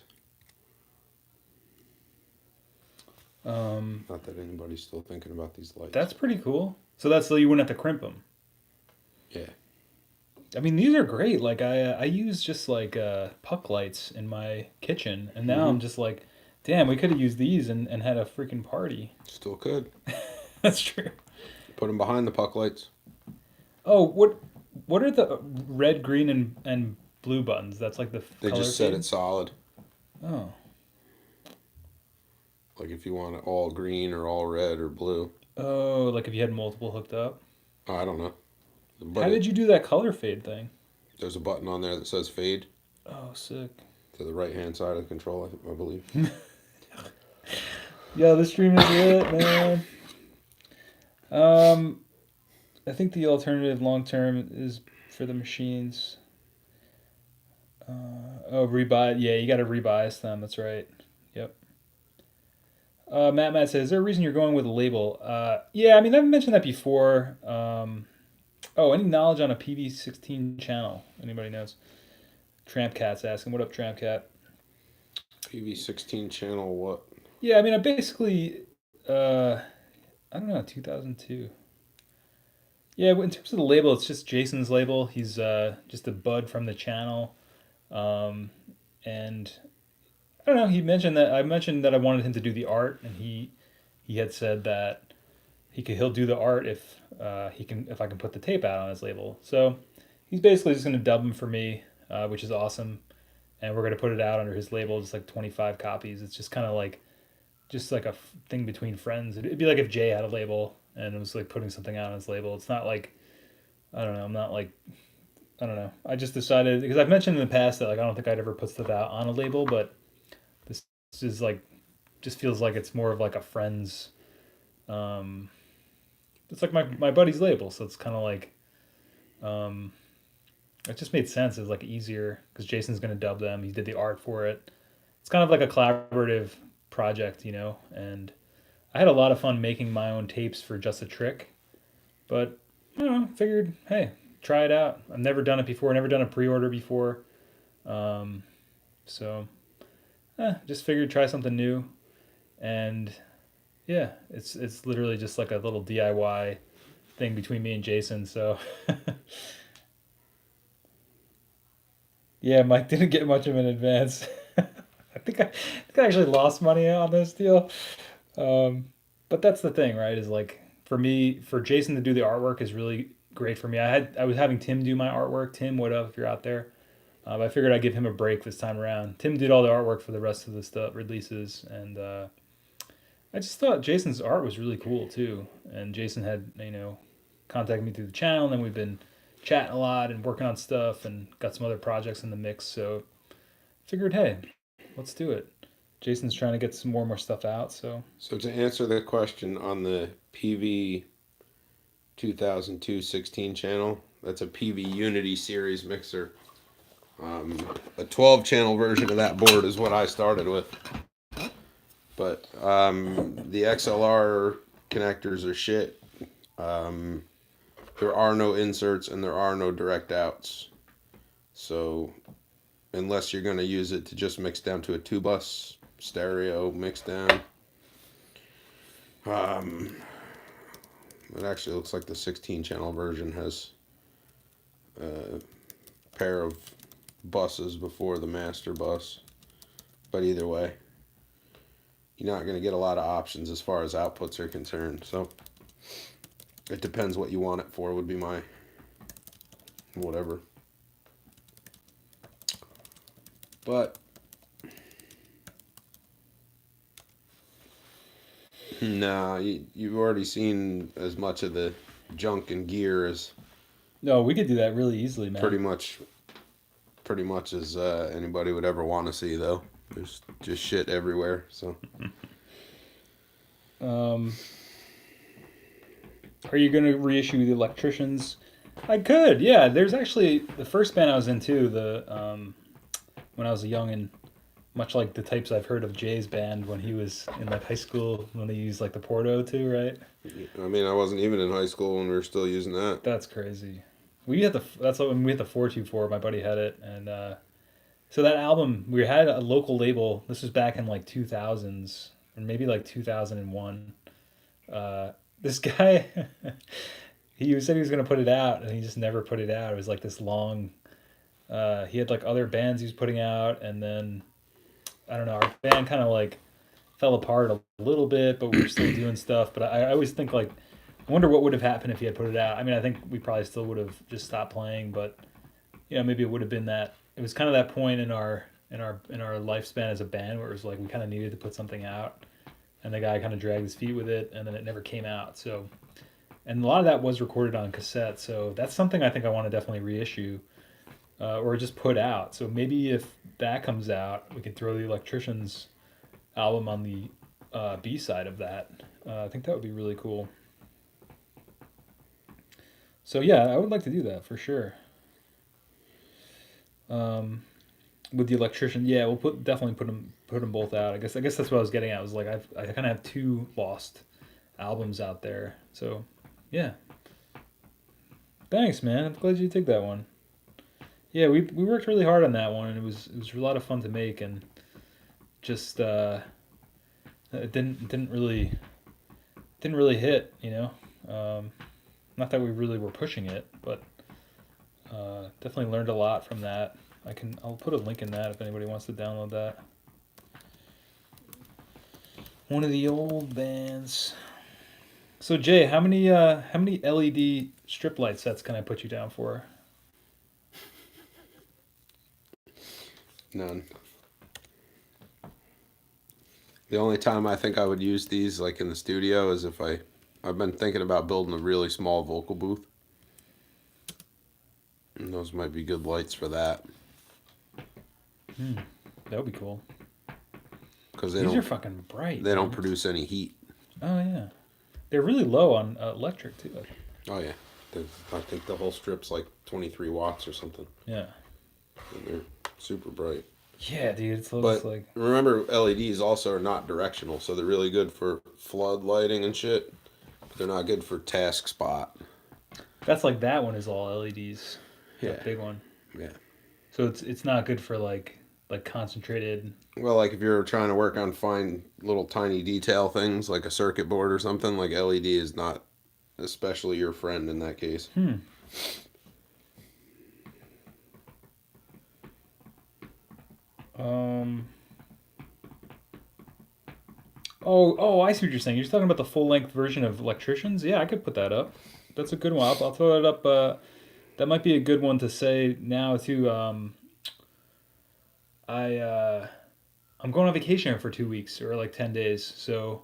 Not that anybody's still thinking about these lights. That's pretty cool. So that's so you wouldn't have to crimp them. Yeah. I mean, these are great. Like I use just like puck lights in my kitchen, and now I'm just like, damn, we could have used these and had a freaking party. Still could. That's true. Put them behind the puck lights. Oh, what are the red, green, and blue buttons? That's like the They color just set fade? it solid. Oh, Like if you want it all green or all red or blue. oh, like if you had multiple hooked up. Oh, I don't know. But How did you do that color fade thing? there's a button on there that says fade Oh, sick. to the right-hand side of the control, I believe. Yo, this stream is lit, man. I think the alternative long term is for the machines. Rebuy. Yeah, you got to rebias them. That's right. Yep. Matt says, is there a reason you're going with a label? Yeah, I mean, I've mentioned that before. Any knowledge on a PV16 channel? Anybody knows? Tramp Cat's asking, what up, Tramp Cat? PV16 channel what? Yeah, I mean, I basically, I don't know, 2002. Yeah, in terms of the label, it's just Jason's label. He's just a bud from the channel. And I don't know, I mentioned that I wanted him to do the art, and he had said that he'll do the art if I can put the tape out on his label. So he's basically just gonna dub them for me, which is awesome. And we're gonna put it out under his label, just like 25 copies. It's just kind of like a thing between friends. It'd be like if Jay had a label and it was like putting something out on his label. It's not like, I don't know. I'm not like, I don't know. I just decided, because I've mentioned in the past that like I don't think I'd ever put stuff out on a label, but this is like, just feels like it's more of like a friend's. It's like my buddy's label, so it's kind of like, it just made sense. It's like easier because Jason's gonna dub them. He did the art for it. It's kind of like a collaborative project, and I had a lot of fun making my own tapes for Just a Trick, but I don't know, figured, hey, try it out. I've never done it before, never done a pre-order before, so just figured try something new, and yeah, it's literally just like a little DIY thing between me and Jason, so yeah, Mike didn't get much of an advance. I actually lost money on this deal. Um, but that's the thing, right? Is like for me, for Jason to do the artwork is really great for me. I was having Tim do my artwork. Tim, what up if you're out there? I figured I'd give him a break this time around. Tim did all the artwork for the rest of the stuff releases, and I just thought Jason's art was really cool too. And Jason had contacted me through the channel, and then we've been chatting a lot and working on stuff, and got some other projects in the mix. So figured, hey, let's do it. Jason's trying to get some more stuff out. So to answer the question on the PV 2002 16 channel, that's a PV Unity series mixer. A 12 channel version of that board is what I started with. But the XLR connectors are shit. There are no inserts and there are no direct outs. So unless you're going to use it to just mix down to a 2-bus stereo mix down. It actually looks like the 16 channel version has a pair of buses before the master bus. But either way, you're not going to get a lot of options as far as outputs are concerned. So it depends what you want it for, would be my whatever. But nah, you've already seen as much of the junk and gear as no, we could do that really easily, man. pretty much as anybody would ever want to see, though. There's just shit everywhere. So are you gonna reissue the Electricians? I could, yeah. There's actually the first band I was into when I was a youngin', much like the types I've heard of Jay's band when he was in like high school when they used like the Porto too, right? I mean, I wasn't even in high school when we were still using that. That's crazy. That's when we had the 424. My buddy had it, and so that album we had a local label. This was back in like 2000s or maybe like 2001. This guy, he said he was gonna put it out, and he just never put it out. It was like this long. He had like other bands he was putting out, and then I don't know. Our band kind of like fell apart a little bit, but we were still doing stuff. But I always think like, I wonder what would have happened if he had put it out. I mean, I think we probably still would have just stopped playing, but maybe it would have been that. It was kind of that point in our lifespan as a band where it was like we kind of needed to put something out, and the guy kind of dragged his feet with it, and then it never came out. So, and a lot of that was recorded on cassette. So that's something I think I want to definitely reissue. Or just put out. So maybe if that comes out, we could throw the Electricians album on the B side of that. I think that would be really cool. So yeah, I would like to do that for sure. With the Electrician, yeah, we'll definitely put them both out. I guess that's what I was getting at. Was like I kind of have two lost albums out there. So yeah, thanks, man. I'm glad you took that one. Yeah, we worked really hard on that one, and it was a lot of fun to make, and just it didn't really hit, Not that we really were pushing it, but definitely learned a lot from that. I'll put a link in that if anybody wants to download that. One of the old bands. So Jay, how many LED strip light sets can I put you down for? None. The only time I think I would use these, like in the studio, is if I've been thinking about building a really small vocal booth. And those might be good lights for that. That would be cool. Because these are fucking bright. They don't produce any heat. Oh yeah, they're really low on electric too. Oh yeah, I think the whole strip's like 23 watts or something. Yeah. And they're super bright. Yeah, dude, it looks but like. Remember, LEDs also are not directional, so they're really good for flood lighting and shit. But they're not good for task spot. That's like that one is all LEDs. Yeah. That big one. Yeah. So it's not good for like concentrated. Well, like if you're trying to work on fine little tiny detail things like a circuit board or something, like LED is not especially your friend in that case. Oh, I see what you're saying. You're talking about the full length version of Electricians. Yeah, I could put that up. That's a good one. I'll throw that up. That might be a good one to say now too. I I'm going on vacation for 2 weeks or like 10 days. So,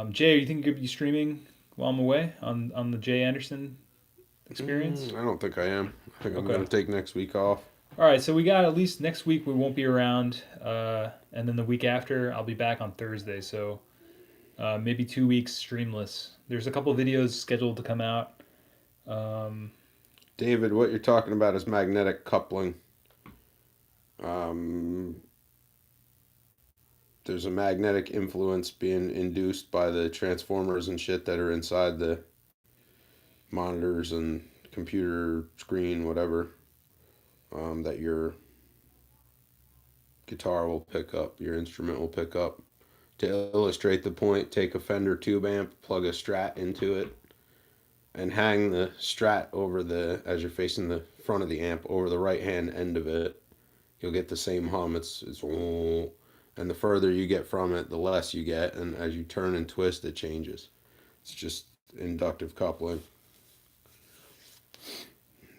Jay, you think you could be streaming while I'm away on the Jay Anderson experience? I don't think I am. I think I'm Okay. going to take next week off. All right. So we got at least next week we won't be around, and then the week after I'll be back on Thursday. So maybe 2 weeks streamless. There's a couple videos scheduled to come out. Um, David, what you're talking about is magnetic coupling. There's a magnetic influence being induced by the transformers and shit that are inside the monitors and computer screen, whatever, that your guitar will pick up, your instrument will pick up. To illustrate the point, take a Fender tube amp, plug a Strat into it, and hang the Strat over as you're facing the front of the amp, over the right hand end of it. You'll get the same hum. It's and the further you get from it, the less you get, and as you turn and twist, it changes. It's just inductive coupling.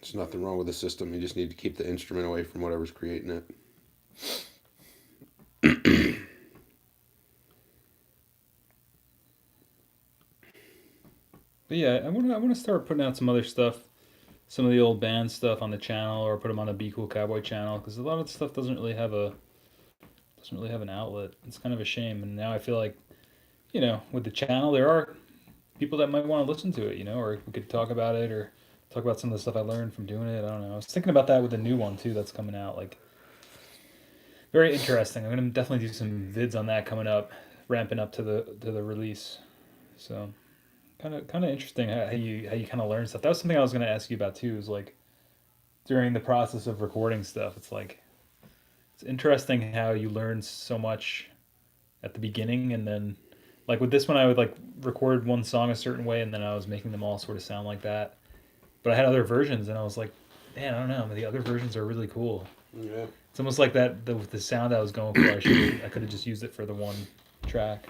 There's nothing wrong with the system. You just need to keep the instrument away from whatever's creating it. but yeah, I want to start putting out some other stuff, some of the old band stuff on the channel, or put them on the Be Cool Cowboy channel because a lot of the stuff doesn't really have an outlet. It's kind of a shame. And now I feel like, with the channel, there are people that might want to listen to it, or we could talk about it or talk about some of the stuff I learned from doing it. I don't know. I was thinking about that with the new one too that's coming out. Like, very interesting. I'm gonna definitely do some vids on that coming up, ramping up to the release. So, kind of interesting how you kind of learn stuff. That was something I was gonna ask you about too. Is like during the process of recording stuff, it's interesting how you learn so much at the beginning, and then like with this one I would like record one song a certain way and then I was making them all sort of sound like that, but I had other versions and I was like, man, I don't know, the other versions are really cool. Yeah. It's almost like that the sound I was going for, I could have just used it for the one track.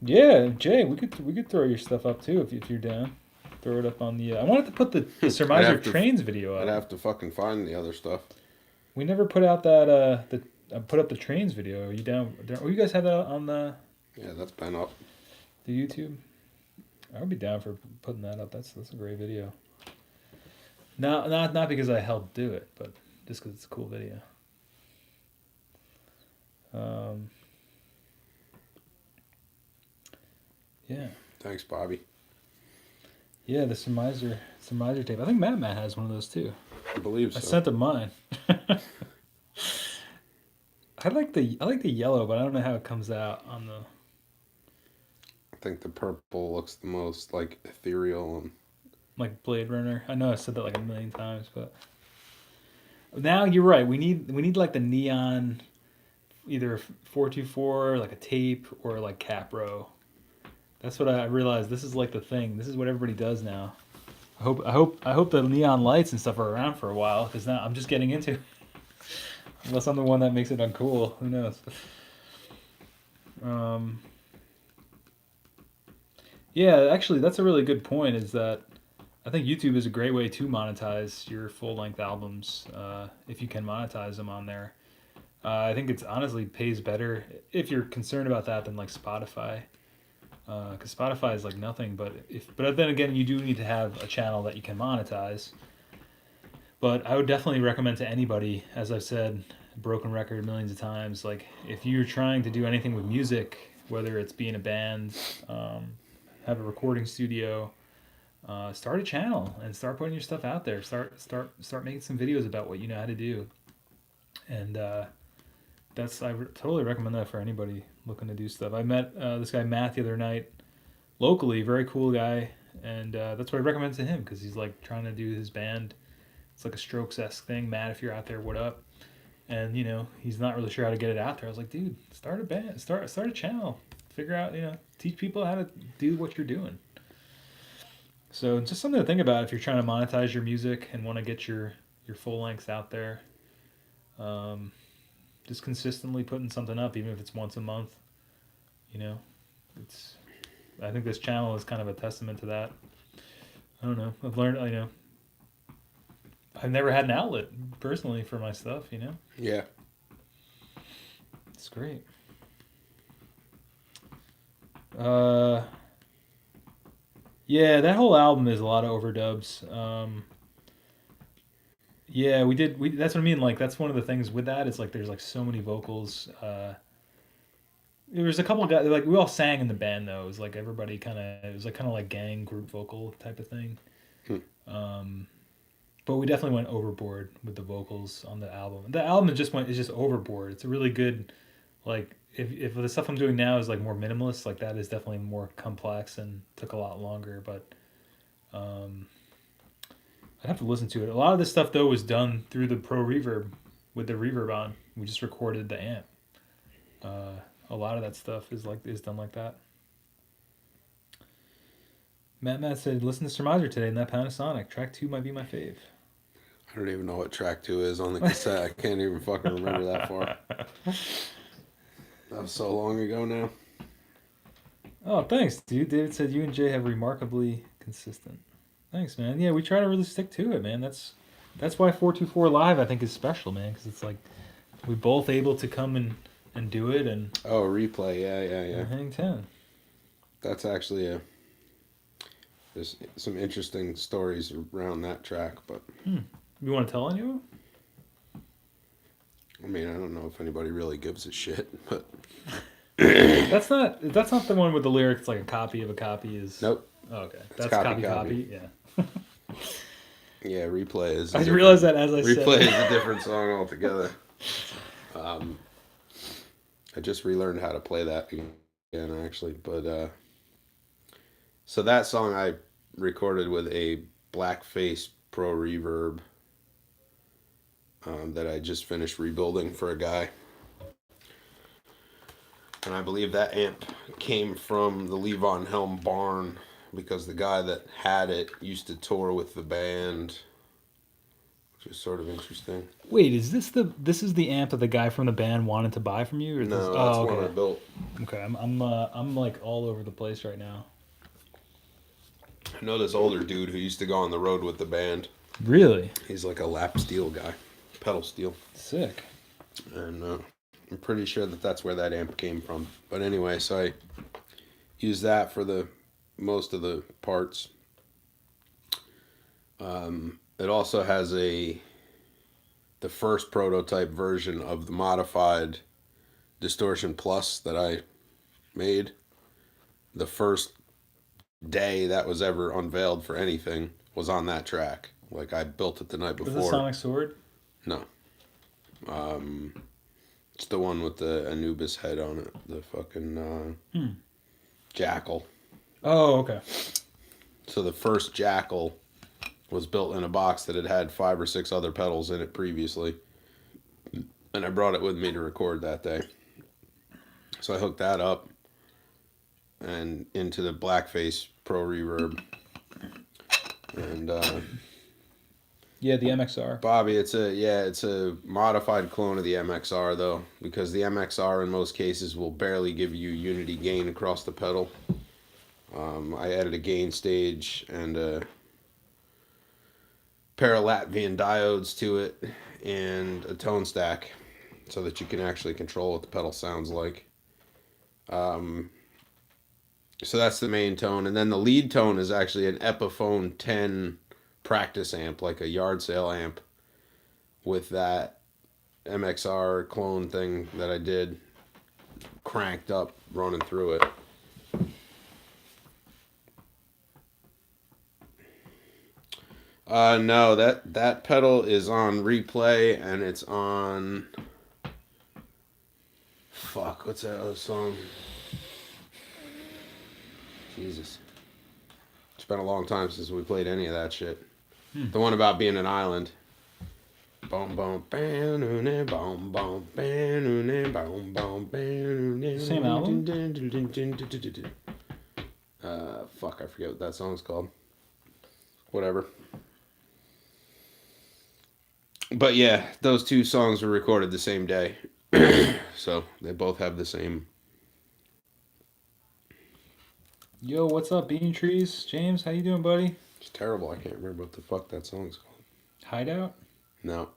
Yeah, Jay, we could throw your stuff up too if you're down. Throw it up on the I wanted to put the Surmiser Trains video I'd up. have to fucking find the other stuff. We never put out that put up the trains video. Are you down? Oh, you guys have that on Yeah, that's been up. the YouTube? I would be down for putting that up. That's a great video. Not because I helped do it, but just because it's a cool video. Yeah. Thanks, Bobby. Yeah, the Surmiser tape. I think Matt has one of those too. I believe so. I sent him mine. I like the yellow, but I don't know how it comes out on the. I think the purple looks the most like ethereal and Like Blade Runner. I know I said that like a million times, but now you're right. We need like the neon, either 424, like a tape, or like Capro. That's what I realized. This is like the thing. This is what everybody does now. I hope the neon lights and stuff are around for a while because now I'm just getting into it. Unless I'm the one that makes it uncool. Who knows? Yeah, actually, that's a really good point. Is that I think YouTube is a great way to monetize your full length albums if you can monetize them on there. I think it's honestly pays better if you're concerned about that than like Spotify. Because Spotify is like nothing, but then again, you do need to have a channel that you can monetize. But I would definitely recommend to anybody, as I've said, broken record millions of times, like if you're trying to do anything with music, whether it's be in a band, have a recording studio, start a channel and start putting your stuff out there. Start making some videos about what you know how to do. And I totally recommend that for anybody looking to do stuff. I met this guy Matt the other night, locally, very cool guy, and that's what I recommend to him because he's like trying to do his band. It's like a Strokes-esque thing. Matt, if you're out there, what up? And he's not really sure how to get it out there. I was like, dude, start a band, start a channel, figure out, teach people how to do what you're doing. So just something to think about if you're trying to monetize your music and want to get your full lengths out there. Just consistently putting something up, even if it's once a month. You know, it's. I think this channel is kind of a testament to that. I don't know. I've learned. You know, I've never had an outlet personally for my stuff. You know. Yeah. It's great. Uh. Yeah, that whole album is a lot of overdubs. Yeah, we did. We That's what I mean. Like that's one of the things with that. It's like there's like so many vocals. There was a couple of guys like we all sang in the band though. It was like everybody kind of. It was like kind of like gang group vocal type of thing. Hmm. But we definitely went overboard with the vocals on the album. The album is just overboard. It's a really good, like if the stuff I'm doing now is like more minimalist, like that is definitely more complex and took a lot longer. But I'd have to listen to it. A lot of this stuff though was done through the Pro Reverb with the reverb on. We just recorded the amp. A lot of that stuff is done like that. Matt said, listen to Surmiser today in that Panasonic. Track 2 might be my fave. I don't even know what track 2 is on the cassette. I can't even fucking remember that far. That was so long ago now. Oh, thanks, dude. David said you and Jay have remarkably consistent. Thanks, man. Yeah, we try to really stick to it, man. That's why 424 Live, I think, is special, man, because it's like we both able to come and do it and replay. Yeah. hang 10. That's actually there's some interesting stories around that track, but You want to tell any of them? I mean, I don't know if anybody really gives a shit, but That's not the one with the lyrics like a copy of a copy is. Nope. Oh, okay. It's That's copy. copy. Yeah. Yeah, replay is. I realized that as I said. Replay is a different song altogether. I just relearned how to play that again, actually. But so that song I recorded with a Blackface Pro Reverb that I just finished rebuilding for a guy. And I believe that amp came from the Levon Helm barn because the guy that had it used to tour with the band, which is sort of interesting. Wait, is this the amp that the guy from the band wanted to buy from you? Or No, this, that's okay. one I built. Okay, I'm like all over the place right now. I know this older dude who used to go on the road with the band. Really? He's like a lap steel guy, pedal steel. Sick. And I'm pretty sure that that's where that amp came from. But anyway, so I use that for the most of the parts. It also has the first prototype version of the modified Distortion Plus that I made. The first day that was ever unveiled for anything was on that track. Like I built it the night before. Is it Sonic Sword? No. It's the one with the Anubis head on it. The fucking Jackal. Oh, okay. So the first Jackal was built in a box that had 5 or 6 other pedals in it previously. And I brought it with me to record that day. So I hooked that up and into the Blackface Pro Reverb. And yeah, the MXR. Bobby, it's a modified clone of the MXR though, because the MXR in most cases will barely give you unity gain across the pedal. I added a gain stage and a pair of Latvian diodes to it and a tone stack so that you can actually control what the pedal sounds like. So that's the main tone, and then the lead tone is actually an Epiphone 10 practice amp, like a yard sale amp, with that MXR clone thing that I did cranked up running through it. No, that pedal is on replay, and it's on what's that other song? Jesus. It's been a long time since we played any of that shit. The one about being an island. Boom, boom, bam, boom, boom, bam, boom, boom, bam. Same album? Fuck, I forget what that song's called. Whatever. But yeah, those two songs were recorded the same day. So they both have the same Yo, what's up, Bean Trees? James, how you doing, buddy? It's terrible. I can't remember what the fuck that song's called. Hideout? No,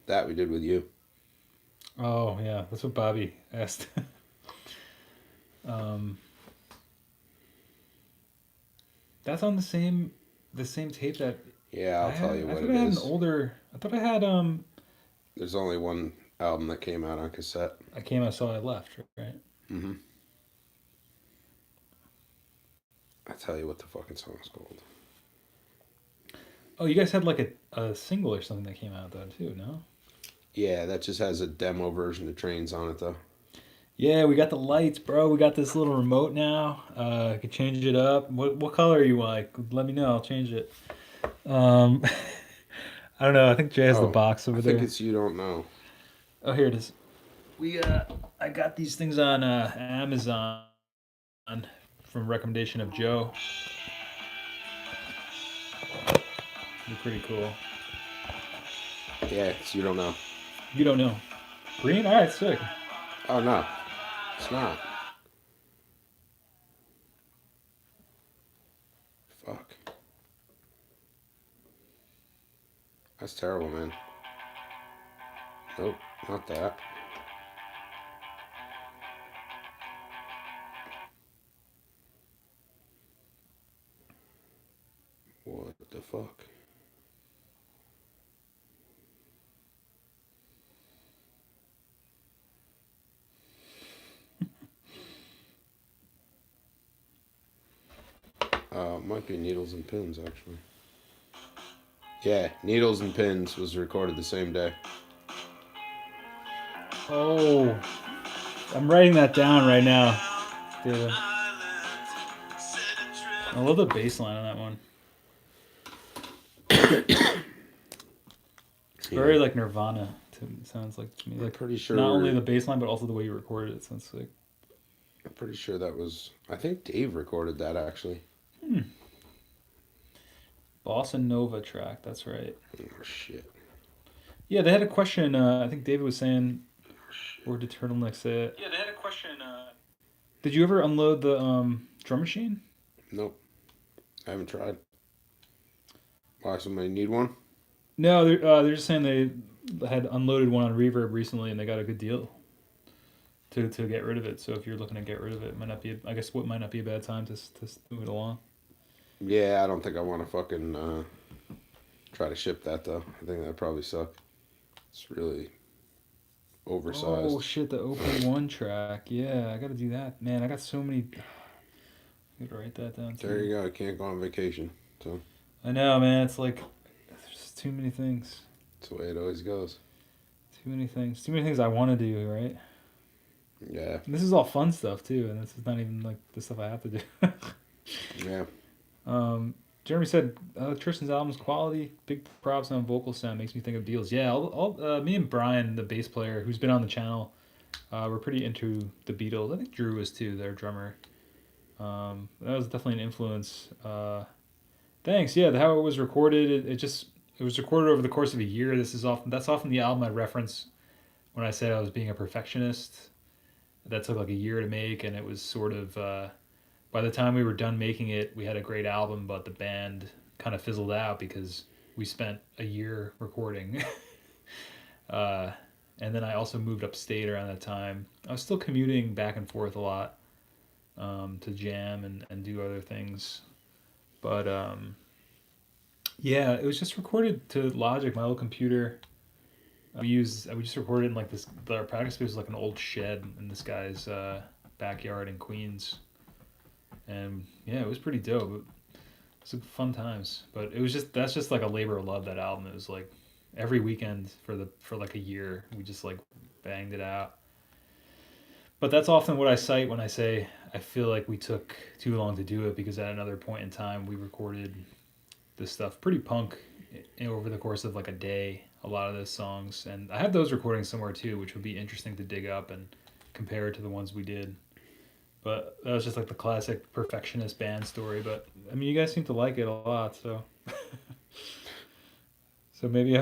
that we did with you. Oh, yeah, that's what Bobby asked. um, that's on the same tape that Yeah, I I'll tell had. you I what thought it I had an is. older. I thought I had There's only one album that came out on cassette. I came, I saw, I left. Right. Mm-hmm. I'll tell you what the fucking song's called. Oh, you guys had like a single or something that came out though too, no? Yeah, that just has a demo version of Trains on it though. Yeah, we got the lights, bro. We got this little remote now. I could change it up. What color you like? Let me know. I'll change it. Um, I don't know. I think Jay has the Oh, box I over think there. it's You Don't Know. Oh, here it is. I got these things on Amazon from recommendation of Joe. They're pretty cool. Yeah, it's You Don't Know. You don't know. Green? All right, sick. Oh no, it's not. Fuck. That's terrible, man. Nope, not that. What the fuck? It might be Needles and Pins, actually. Yeah, Needles and Pins was recorded the same day. Oh, I'm writing that down right now. Dude, I love the bass line on that one. It's Yeah, very like Nirvana. It sounds like to me. I'm Like pretty not only sure. the bass line, but also the way you recorded it sounds like. I'm pretty sure that was. I think Dave recorded that actually. Hmm. Bossa Nova track. That's right. Oh shit. Yeah, they had a question. I think David was saying, or did Turtleneck say it? Yeah, they had a question. Did you ever unload the drum machine? Nope, I haven't tried. Why somebody need one? No, they're just saying they had unloaded one on Reverb recently and they got a good deal to get rid of it. So if you're looking to get rid of it, it might not be. I guess what might not be a bad time to move it along. Yeah, I don't think I want to fucking try to ship that though. I think that'd probably suck. It's really Oh oversized. shit, the OP1 track. Yeah, I gotta do that. Man, I got so many. I gotta write that down There too. you go. I can't go on vacation. So I know, man. It's like there's just too many things. that's the way it always goes. Too many things. Too many things I want to do, right? Yeah, And this is all fun stuff too, and this is not even like the stuff I have to do. yeah. Jeremy said Tristan's album's quality. Big props on vocal sound. Makes me think of Beatles. Yeah, me and Brian, the bass player, who's been on the channel, we're pretty into the Beatles. I think Drew was too, their drummer. That was definitely an influence. Thanks. Yeah, how it was recorded. It was recorded over the course of a year. That's often the album I reference when I said I was being a perfectionist. That took like a year to make, and it was sort of by the time we were done making it, we had a great album, but the band kind of fizzled out because we spent a year recording. uh, and then I also moved upstate around that time. I was still commuting back and forth a lot to jam and do other things. But yeah, it was just recorded to Logic, my old computer. We just recorded in like this. Our practice space was like an old shed in this guy's backyard in Queens, and yeah, it was pretty dope. It was fun times, but that's just like a labor of love. That album. It was like every weekend for like a year, we just like banged it out. But that's often what I cite when I say I feel like we took too long to do it because at another point in time we recorded this stuff pretty punk over the course of like a day. A lot of those songs, and I have those recordings somewhere too, which would be interesting to dig up and compare it to the ones we did. But that was just like the classic perfectionist band story. But I mean, you guys seem to like it a lot, so so maybe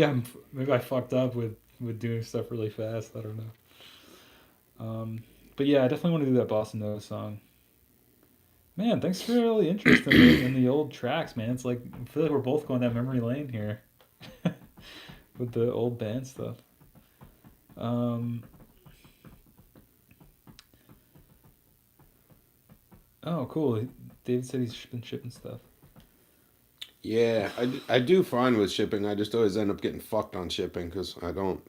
I fucked up with doing stuff really fast. I don't know. But yeah, I definitely want to do that Bossa Nova song. Man, thanks for all the interest in the old tracks, man. It's like I feel like we're both going down memory lane here with the old band stuff. Um, oh, cool. David said he's been shipping stuff. Yeah, I do fine with shipping. I just always end up getting fucked on shipping because I don't,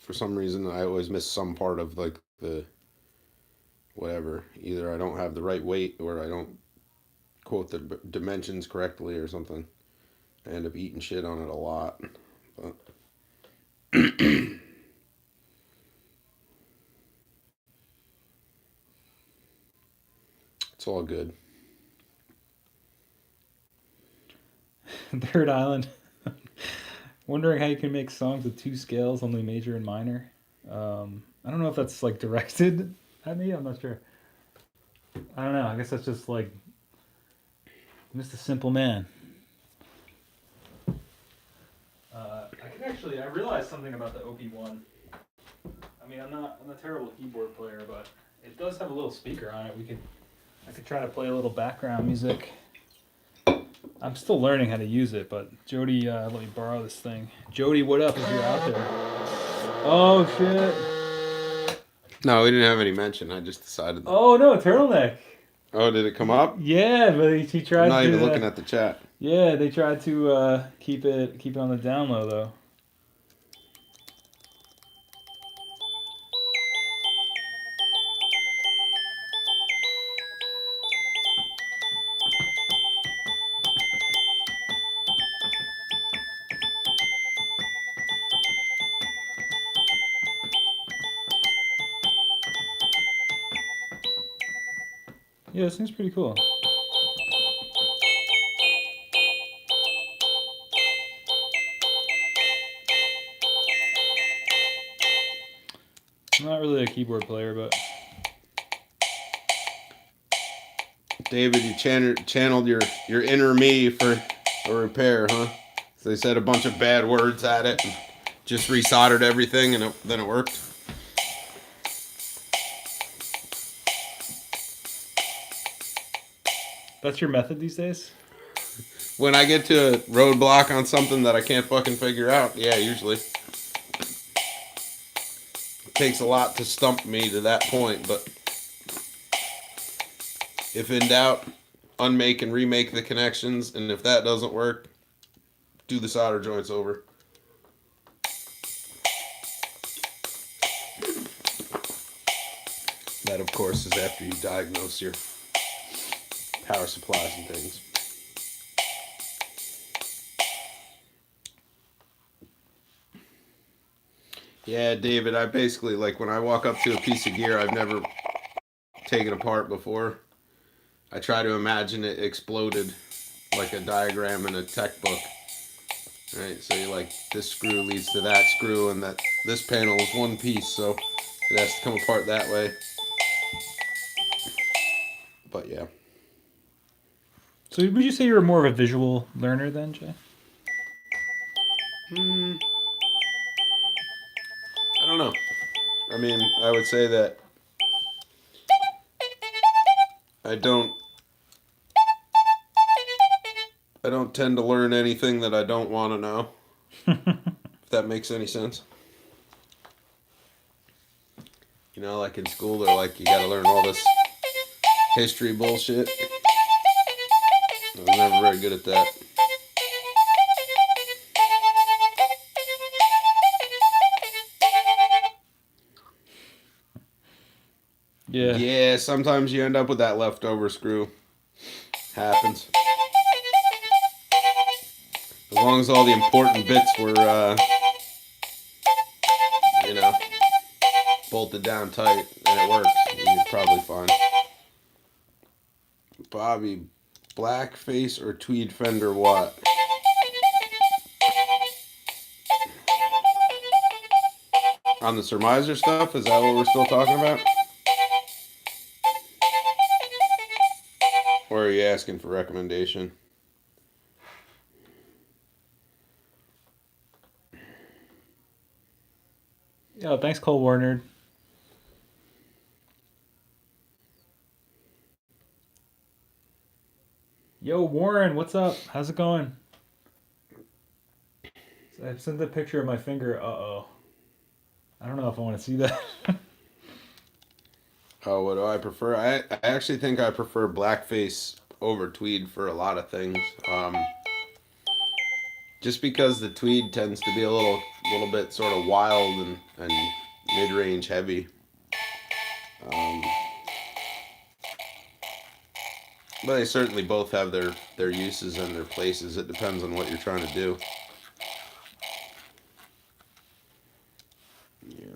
for some reason, I always miss some part of like the whatever. Either I don't have the right weight or I don't quote the dimensions correctly or something. I end up eating shit on it a lot. But it's all good. Third Island. Wondering how you can make songs with two scales, only major and minor. I don't know if that's like directed at me. I'm not sure. I don't know. I guess that's just like I'm just a simple man. I can actually. I realized something about the OP1. I mean, I'm a terrible keyboard player, but it does have a little speaker on it. I could try to play a little background music. I'm still learning how to use it, but Jody let me borrow this thing. Jody, what up if you're out there? Oh shit! No, we didn't have any mention. I just decided. Oh no, turtleneck. Oh, did it come up? Yeah, but he I'm tried not even to. looking at the chat. Yeah, they tried to keep it on the down low though. Yeah, this thing's pretty cool. I'm not really a keyboard player, but David, you channeled your inner me for a repair, huh? So they said a bunch of bad words at it, and just resoldered everything, and then it worked. that's your method these days. When I get to a roadblock on something that I can't fucking figure out, yeah, usually. It takes a lot to stump me to that point, but if in doubt, unmake and remake the connections, and if that doesn't work, do the solder joints over. That, of course, is after you diagnose your power supplies and things. Yeah, David, I basically, like, when I walk up to a piece of gear I've never taken apart before, I try to imagine it exploded like a diagram in a tech book. Right, so you're like, this screw leads to that screw, and that this panel is one piece, so it has to come apart that way. But yeah. So would you say you're more of a visual learner then, Jay? I don't know. I mean, I would say that I don't I don't tend to learn anything that I don't want to know. If that makes any sense. You know, like in school, they're like, you gotta learn all this history bullshit. I was never very good at that. Yeah. Yeah, sometimes you end up with that leftover screw. Happens. As long as all the important bits were, you know, bolted down tight and it works, you're probably fine. Bobby, blackface or tweed fender what? On the Surmiser stuff? Is that what we're still talking about? Or are you asking for recommendation? Oh, thanks, Cole Warner. Yo, Warren, what's up? How's it going? I sent the picture of my finger. Uh-oh. I don't know if I want to see that. Oh, what do I prefer? I actually think I prefer blackface over tweed for a lot of things. Just because the tweed tends to be a little bit sort of wild and mid range heavy. Um, but they certainly both have their uses and their places. It depends on what you're trying to do. Yeah.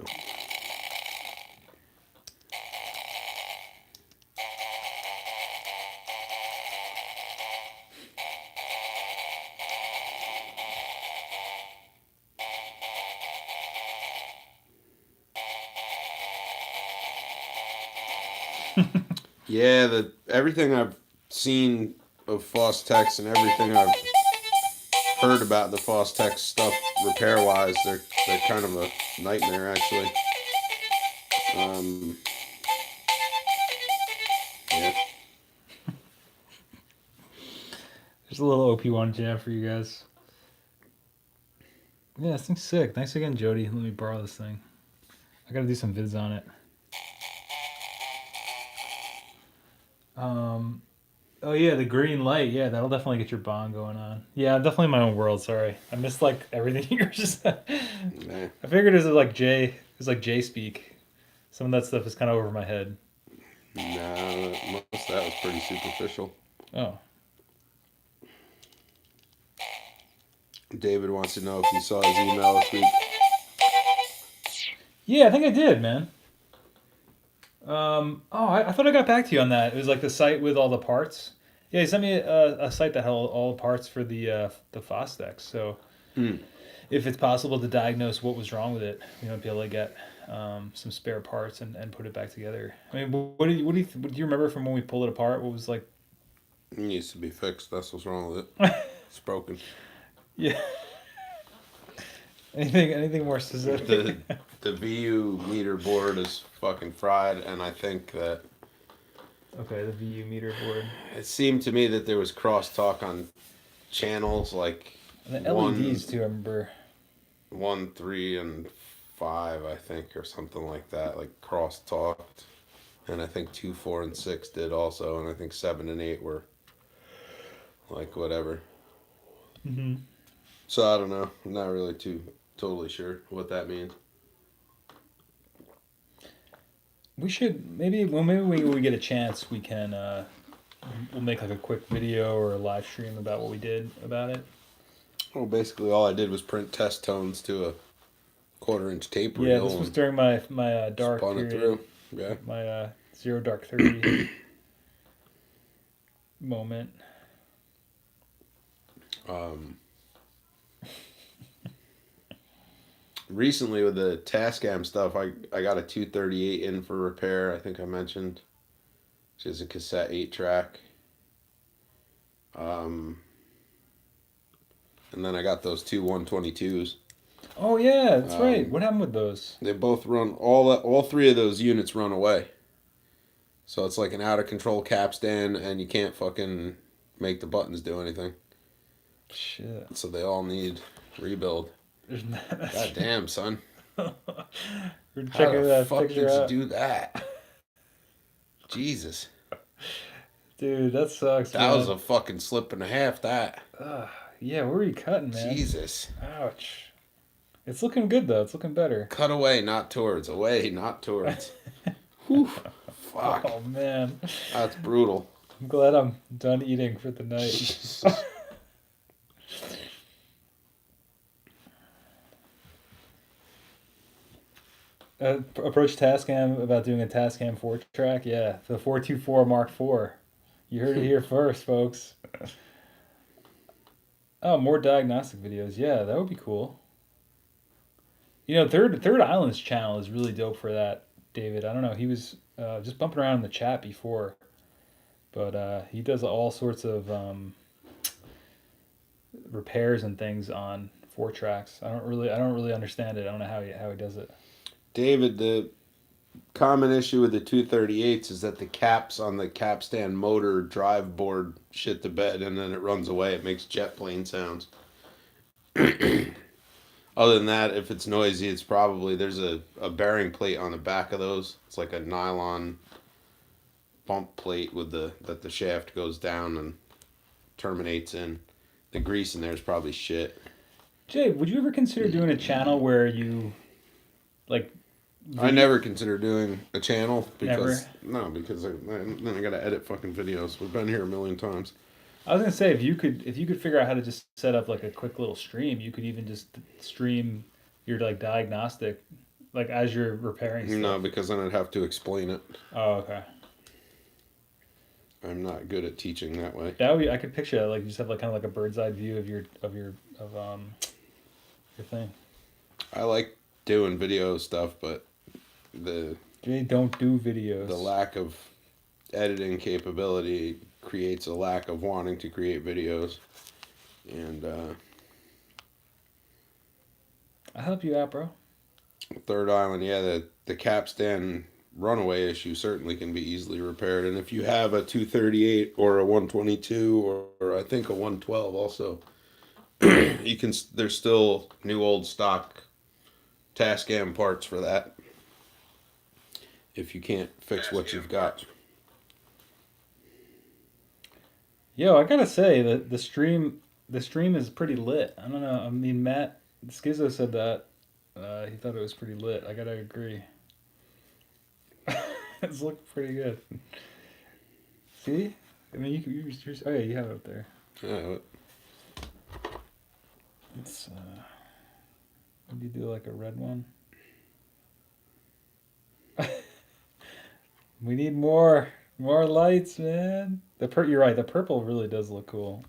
Yeah, the everything I've seen of Fostex and everything I've heard about the Fostex stuff repair wise, they're kind of a nightmare actually. Um, yeah. There's a little OP1 jam for you guys. Yeah, this thing's sick. Thanks again, Jody. Let me borrow this thing. I gotta do some vids on it. Oh yeah, the green light. Yeah, that'll definitely get your bond going on. Yeah, I'm definitely in my own world. Sorry, I missed like everything you were just said. Nah. I figured it was like J speak. Some of that stuff is kind of over my head. Nah, most of that was pretty superficial. Oh. David wants to know if you saw his email this week. Yeah, I think I did, man. I thought I got back to you on that. It was like the site with all the parts. Yeah, he sent me a site that held all the parts for the Fostex. So if it's possible to diagnose what was wrong with it, we might be able to get some spare parts and put it back together. I mean, do you remember from when we pulled it apart? What was like? It needs to be fixed. That's what's wrong with it. It's broken. Yeah. Anything more specific? The VU meter board is fucking fried, and I think that Okay, the VU meter board. it seemed to me that there was crosstalk on channels like And the LEDs too, I remember. 1, 3, and 5, I think, or something like that, like cross-talked. And I think 2, 4, and 6 did also, and I think 7 and 8 were like whatever. Mm-hmm. So I don't know. I'm not really totally sure what that means. We should maybe when we get a chance we can we'll make like a quick video or a live stream about what we did about it. Well, basically all I did was print test tones to a 1/4-inch tape reel. Yeah, this was during my dark spun period. it through. Yeah. My 0 dark 30 moment. Recently with the Tascam stuff, I got a 238 in for repair. I think I mentioned, which is a cassette 8-track. And then I got those two 122s. Oh yeah, that's right. What happened with those? They both run all three of those units run away. So it's like an out of control capstan, and you can't fucking make the buttons do anything. Shit. So they all need rebuild. God damn, son. We're How checking the that fuck did picture you out. do that? Jesus. Dude, that sucks. That was a fucking slip and a half, that. Yeah, where are you cutting, man? Jesus. Ouch. It's looking good though. It's looking better. Cut away, not towards. Away, not towards. Whew. Fuck. Oh man. That's brutal. I'm glad I'm done eating for the night. Jesus. Approach Tascam about doing a Tascam 4-track. Yeah, the 424 Mark IV. You heard it here first, folks. Oh, more diagnostic videos. Yeah, that would be cool. You know, Third Island's channel is really dope for that, David. I don't know. He was just bumping around in the chat before, but he does all sorts of repairs and things on 4-tracks. I don't really understand it. I don't know how he does it. David, the common issue with the 238s is that the caps on the capstan motor drive board shit the bed and then it runs away. It makes jet plane sounds. Other than that, if it's noisy, it's probably there's a bearing plate on the back of those. It's like a nylon bump plate with the shaft goes down and terminates in. The grease in there is probably shit. Jay, would you ever consider doing a channel where you like? I never consider doing a channel because Never? because then I gotta edit fucking videos. We've been here a million times. I was gonna say if you could figure out how to just set up like a quick little stream, you could even just stream your like diagnostic, like as you're repairing stuff. No, because then I'd have to explain it. Oh, okay. I'm not good at teaching that way. That would be, I could picture that, like you just have like kind of like a bird's eye view of your your thing. I like doing video stuff, but the Jay, don't do videos. the lack of editing capability creates a lack of wanting to create videos, and I'll help you out, bro. Third Island, yeah, the capstan runaway issue certainly can be easily repaired, and if you have a 238 or a 122 or I think a 112 also, you can. There's still new old stock Tascam parts for that. If you can't fix what you've got. Yo, I gotta say that the stream is pretty lit. I don't know. I mean, Matt Skizzo said that he thought it was pretty lit. I gotta agree. It's looking pretty good. See? I mean, you're oh yeah, you have it up there. Yeah, It's maybe do like a red one. We need more lights, man. You're right. The purple really does look cool.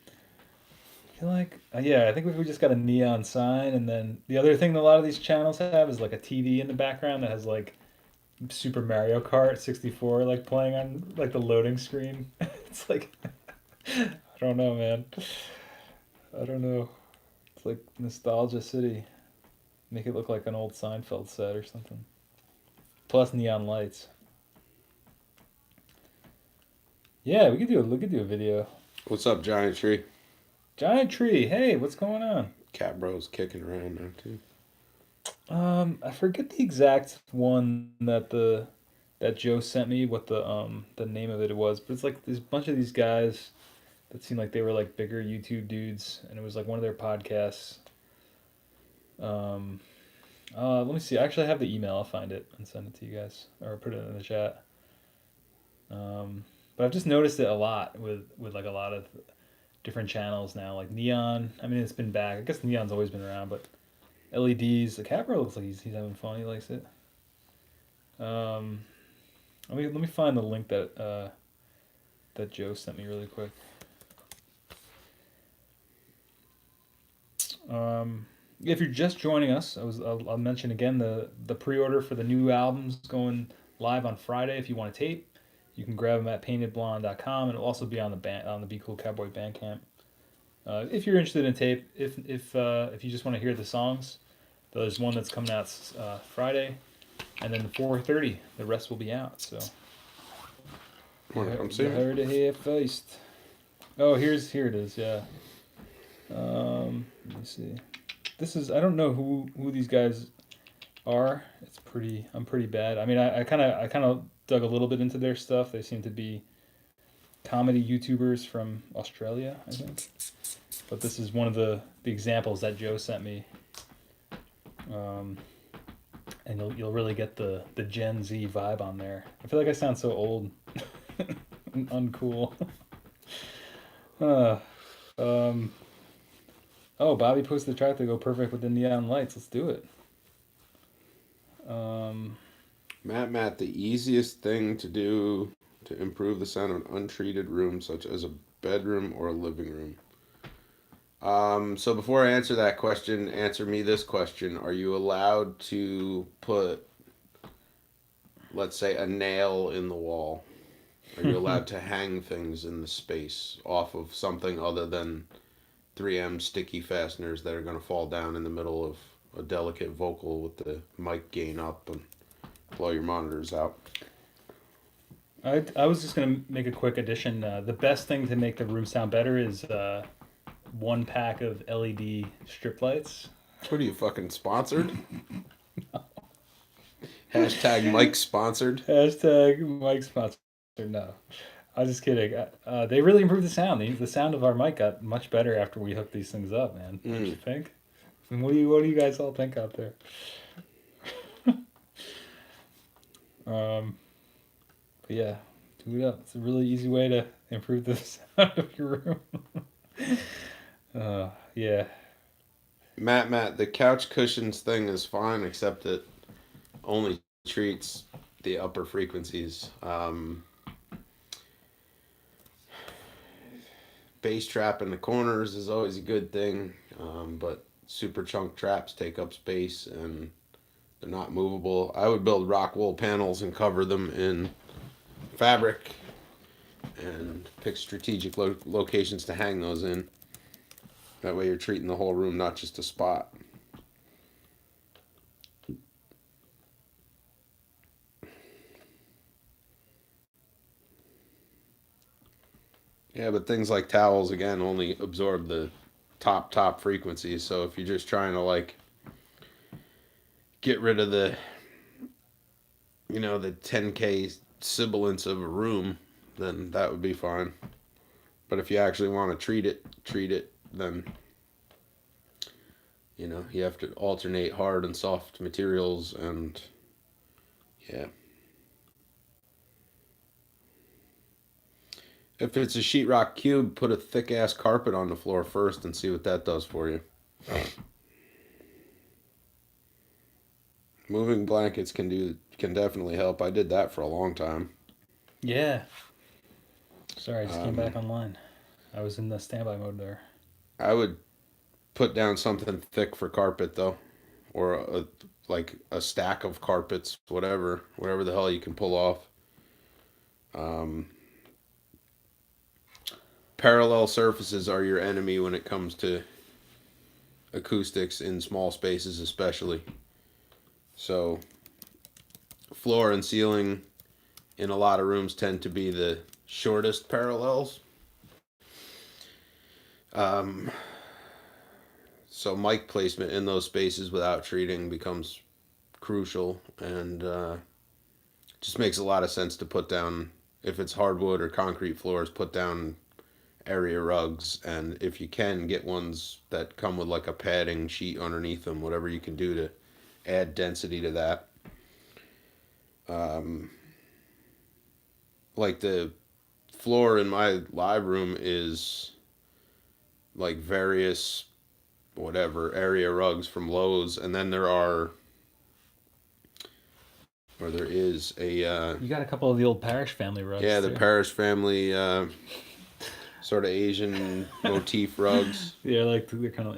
I feel like yeah, I think we just got a neon sign, and then the other thing that a lot of these channels have is like a TV in the background that has like Super Mario Kart 64 like playing on like the loading screen. It's like I don't know, man. I don't know. It's like Nostalgia City. Make it look like an old Seinfeld set or something. Plus neon lights. Yeah, we could do a video. what's up, Giant Tree? Giant Tree. Hey, what's going on? Cat Bro's kicking around now too. I forget the exact one that Joe sent me. What the name of it was, but it's like there's a bunch of these guys that seemed like they were like bigger YouTube dudes, and it was like one of their podcasts. Let me see. I actually have the email. I'll find it and send it to you guys, or put it in the chat. But I've just noticed it a lot with like a lot of different channels now, like Neon. I mean, it's been back. I guess Neon's always been around, but LEDs. The Capra looks like he's having fun. He likes it. Let me find the link that Joe sent me really quick. If you're just joining us, I'll mention again the pre-order for the new albums going live on Friday. If you want a tape, you can grab them at paintedblonde.com, and it'll also be on the Be Cool Cowboy Bandcamp. If you're interested in tape, if you just want to hear the songs, there's one that's coming out Friday, and then 4:30. The rest will be out. So you heard it here first. Oh, here it is. Yeah. Let me see. This is I don't know who these guys are. I'm pretty bad. I mean, I kind of dug a little bit into their stuff. They seem to be comedy YouTubers from Australia, I think. But this is one of the examples that Joe sent me. And you'll really get the Gen Z vibe on there. I feel like I sound so old and uncool. Oh, Bobby posted the track to go perfect with the neon lights. Let's do it. Matt, the easiest thing to do to improve the sound of an untreated room, such as a bedroom or a living room. So before I answer that question, answer me this question. Are you allowed to put, let's say, a nail in the wall? Are you allowed to hang things in the space off of something other than 3M sticky fasteners that are going to fall down in the middle of a delicate vocal with the mic gain up and blow your monitors out. I was just gonna make a quick addition. The best thing to make the room sound better is 1 pack of LED strip lights. What are you, fucking sponsored? Hashtag Mike sponsored. Hashtag Mike sponsor. No, I was just kidding. They really improved the sound. The sound of our mic got much better after we hooked these things up, man. Don't you think? And what do you guys all think out there? But yeah, do it up. It's a really easy way to improve the sound of your room. Yeah. Matt, the couch cushions thing is fine, except it only treats the upper frequencies. Bass trap in the corners is always a good thing, but super chunk traps take up space and they're not movable. I would build rock wool panels and cover them in fabric and pick strategic locations to hang those in. That way you're treating the whole room, not just a spot. Yeah, but things like towels, again, only absorb the top frequencies. So if you're just trying to, like, get rid of the, the 10K sibilance of a room, then that would be fine. But if you actually want to treat it, then, you have to alternate hard and soft materials, and yeah. If it's a sheetrock cube, put a thick ass carpet on the floor first and see what that does for you. Moving blankets can definitely help. I did that for a long time. Yeah. Sorry, I just came back online. I was in the standby mode there. I would put down something thick for carpet though, or like a stack of carpets, whatever the hell you can pull off. Parallel surfaces are your enemy when it comes to acoustics in small spaces, especially. So, floor and ceiling in a lot of rooms tend to be the shortest parallels. So mic placement in those spaces without treating becomes crucial, and just makes a lot of sense to put down, if it's hardwood or concrete floors, put down area rugs, and if you can, get ones that come with like a padding sheet underneath them, whatever you can do to add density to that. Like the floor in my live room is like various whatever area rugs from Lowe's, and then there is a You got a couple of the old Parish family rugs. yeah, the too. Parish family sort of Asian motif rugs. Yeah, like they're kind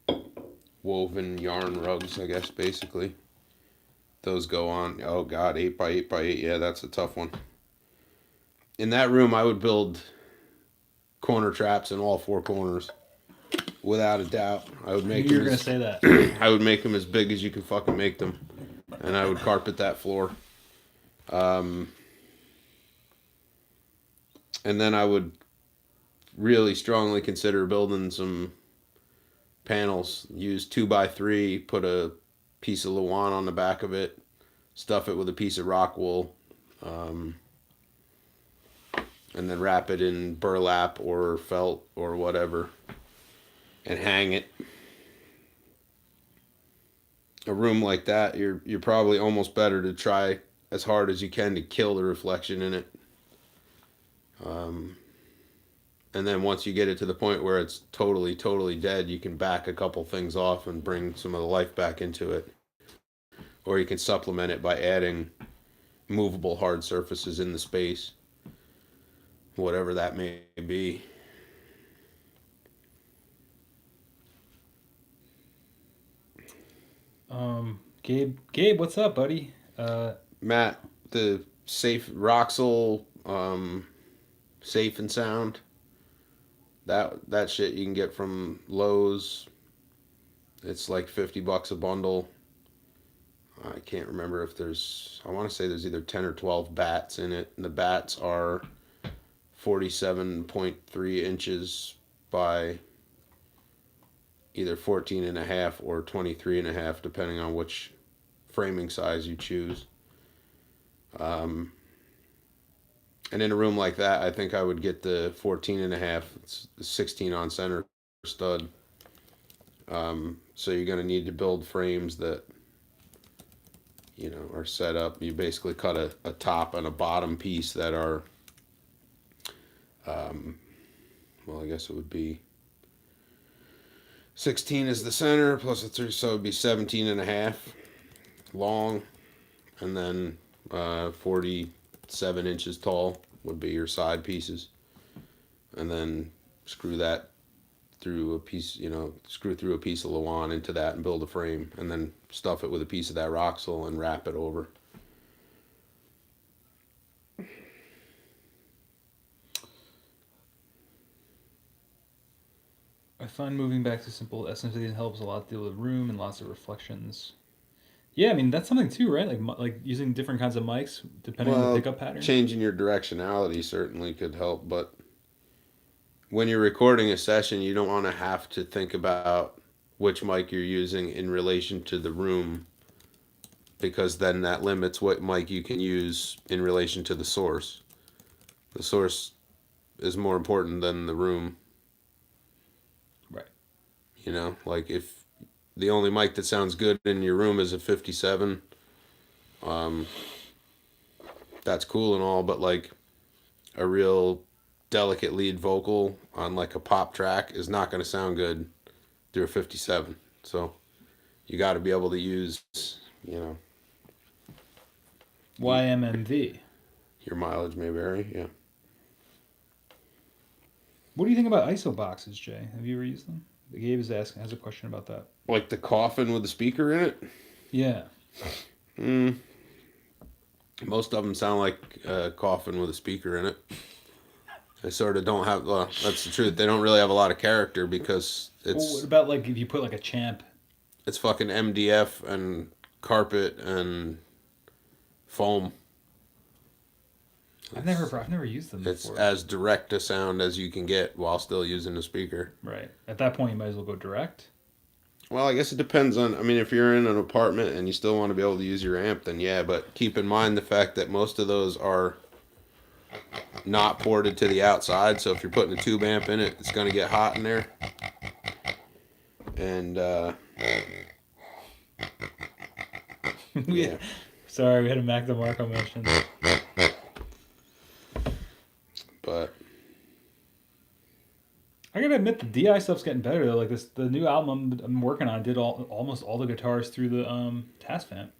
of Woven yarn rugs, I guess, basically. Those go on. Oh God, 8x8x8. Yeah, that's a tough one. In that room, I would build corner traps in all four corners, without a doubt. I would make. You're gonna say that. I would make them as big as you can fucking make them, and I would carpet that floor. And then I would really strongly consider building some panels. Use 2x3, put a piece of Luan on the back of it, stuff it with a piece of rock wool, and then wrap it in burlap or felt or whatever, and hang it. A room like that, you're probably almost better to try as hard as you can to kill the reflection in it. And then once you get it to the point where it's totally dead, you can back a couple things off and bring some of the life back into it. Or you can supplement it by adding movable hard surfaces in the space, whatever that may be. Gabe, what's up, buddy? Matt, the Safe Roxel Safe and Sound, That shit you can get from Lowe's. It's like $50 a bundle. I can't remember if there's. I want to say there's either 10 or 12 bats in it. And the bats are 47.3 inches by either 14 and a half or 23 and a half, depending on which framing size you choose. And in a room like that, I think I would get the 14 and a half. It's 16 on center stud. So you're going to need to build frames that, are set up. You basically cut a top and a bottom piece that are, well, I guess it would be 16 is the center plus a 3, so it would be 17 and a half long, and then 47 inches tall would be your side pieces, and then screw that through a piece, screw through a piece of Lawan into that and build a frame, and then stuff it with a piece of that Roxel and wrap it over. I find moving back to simple SMC helps a lot deal with room and lots of reflections. Yeah, I mean that's something too, right? Like using different kinds of mics depending on the pickup pattern. Changing your directionality certainly could help, but when you're recording a session, you don't want to have to think about which mic you're using in relation to the room, because then that limits what mic you can use in relation to the source. The source is more important than the room. Right. Like if the only mic that sounds good in your room is a 57, that's cool and all, but like a real delicate lead vocal on like a pop track is not going to sound good through a 57. So you got to be able to use, YMMV. Your mileage may vary, yeah. What do you think about ISO boxes, Jay? Have you ever used them? Gabe has a question about that. Like the coffin with the speaker in it? Yeah. Most of them sound like a coffin with a speaker in it. They sort of don't have, well, that's the truth. They don't really have a lot of character because it's... Well, what about like if you put like a champ? It's fucking MDF and carpet and foam. I've never used them It's before. as direct a sound as you can get while still using the speaker. Right. At that point, you might as well go direct. Well, I guess it depends on, if you're in an apartment and you still want to be able to use your amp, then yeah, but keep in mind the fact that most of those are not ported to the outside, so if you're putting a tube amp in it, it's going to get hot in there. And, yeah. Sorry, we had a Mac DeMarco mention. But I gotta admit, the DI stuff's getting better though. Like the new album I'm working on did almost all the guitars through the Tascam.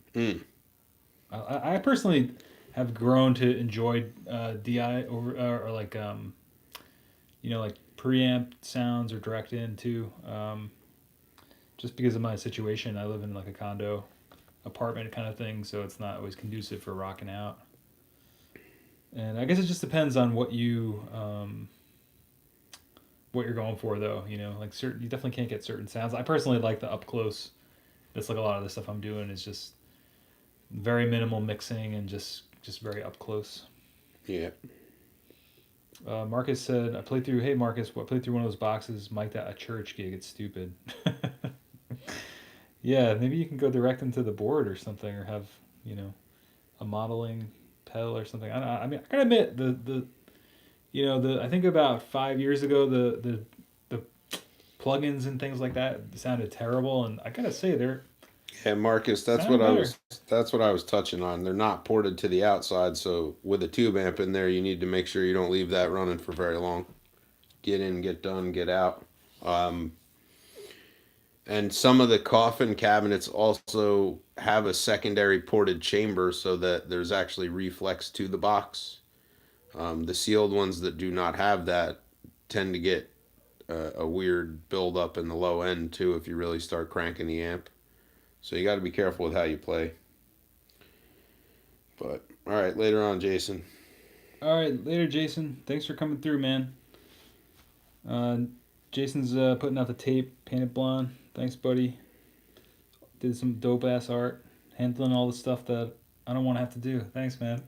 I personally have grown to enjoy DI over or like like preamp sounds or direct in too. Just because of my situation, I live in like a condo apartment kind of thing, so it's not always conducive for rocking out. And I guess it just depends on what you're going for, though. You definitely can't get certain sounds. I personally like the up close. That's like a lot of the stuff I'm doing is just very minimal mixing and just very up close. yeah. Marcus said, "I played through. Hey, Marcus, I played through one of those boxes. Mic'd at a church gig. It's stupid." Yeah, maybe you can go direct into the board or something, or have a modeling pedal or something. I mean, I gotta admit I think about 5 years ago the plugins and things like that sounded terrible, and I gotta say they're Yeah, Marcus, that's what I was touching on. They're not ported to the outside, so with a tube amp in there, you need to make sure you don't leave that running for very long. Get in, get done, get out. And some of the coffin cabinets also have a secondary ported chamber so that there's actually reflex to the box. The sealed ones that do not have that tend to get a weird buildup in the low end too if you really start cranking the amp. So you got to be careful with how you play. But all right, later on, Jason. All right, later, Jason. Thanks for coming through, man. Jason's putting out the tape, painted blonde. Thanks, buddy. Did some dope ass art, handling all the stuff that I don't want to have to do. Thanks, man.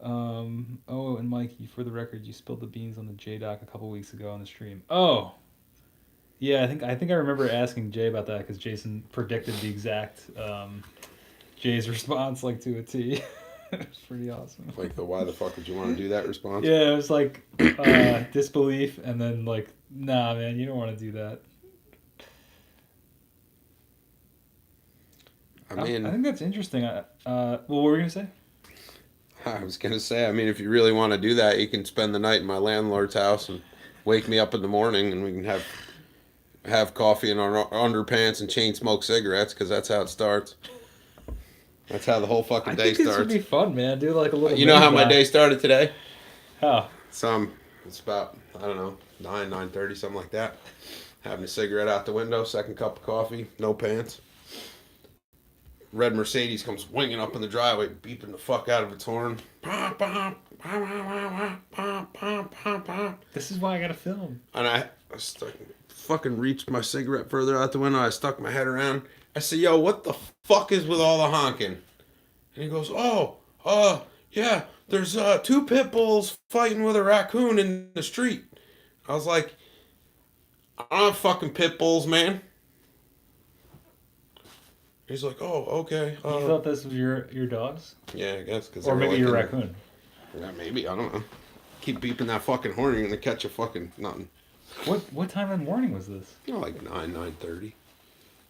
Oh, and Mikey, for the record, you spilled the beans on the J Doc a couple weeks ago on the stream. Oh, yeah, I think I remember asking Jay about that because Jason predicted the exact Jay's response like to a T. It was pretty awesome. Like the why the fuck would you want to do that response? Yeah, it was like disbelief and then like, nah, man, you don't want to do that. I mean, I think that's interesting. What were we gonna say? I was gonna say, I mean, if you really want to do that, you can spend the night in my landlord's house and wake me up in the morning, and we can have coffee in our underpants and chain smoke cigarettes, because that's how it starts. That's how the whole fucking day think starts. This would be fun, man. Do like a little. You know how my day started today? How? It's about, I don't know, 9:30, something like that. Having a cigarette out the window, second cup of coffee, no pants. Red Mercedes comes winging up in the driveway, beeping the fuck out of its horn. This is why I gotta film. And I fucking reached my cigarette further out the window. I stuck my head around. I said, yo, what the fuck is with all the honking? And he goes, yeah, there's 2 pit bulls fighting with a raccoon in the street. I was like, I don't have fucking pit bulls, man. He's like, oh, okay. You thought this was your dogs? Yeah, I guess. Cause or maybe like your raccoon. Yeah, maybe. I don't know. Keep beeping that fucking horn, you're gonna catch a fucking nothing. What time in the morning was this? You know, like 9:30.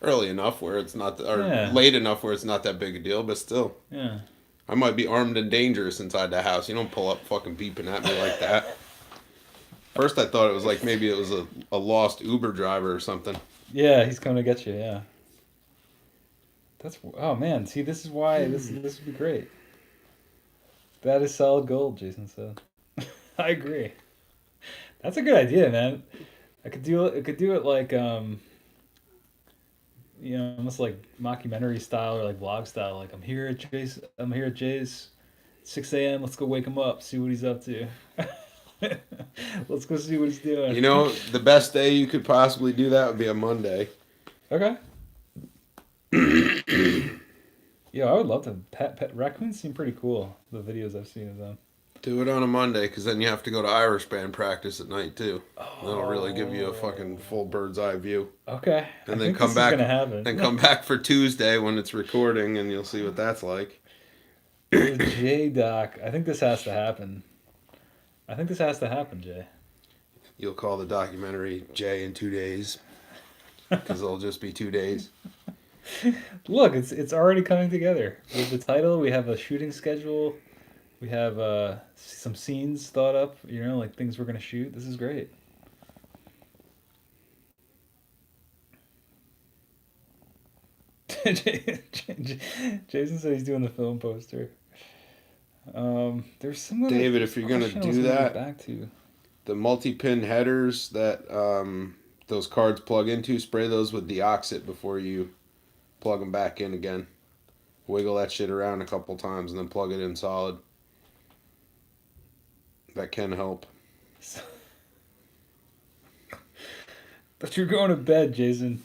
Early enough where it's not, or Yeah. late enough where it's not that big a deal, but still. Yeah. I might be armed and dangerous inside the house. You don't pull up fucking beeping at me like that. First I thought it was like maybe it was a lost Uber driver or something. Yeah, he's coming to get you, yeah. Oh man, see, this is why this would be great. That is solid gold, Jason said. I agree. That's a good idea, man. I could do it like almost like mockumentary style or like vlog style. Like I'm here at Jay's 6 a.m. Let's go wake him up, see what he's up to. Let's go see what he's doing. You know, the best day you could possibly do that would be a Monday. Okay. Yeah, I would love to pet raccoons seem pretty cool, the videos I've seen of them. Do it on a Monday, because then you have to go to Irish band practice at night too. That'll really give you a fucking full bird's eye view. Okay. And then come back. Then come back for Tuesday when it's recording, and you'll see what that's like. J Doc, I think this has to happen. Jay. You'll call the documentary Jay in 2 days, because it'll just be 2 days. Look, it's already coming together. We have the title, we have a shooting schedule, we have some scenes thought up, like things we're gonna shoot. This is great. Jason said he's doing the film poster. There's some other David, if you're gonna do that, back to the multi-pin headers that those cards plug into, spray those with deoxit before you plug them back in again. Wiggle that shit around a couple times and then plug it in solid. That can help. But you're going to bed, Jason.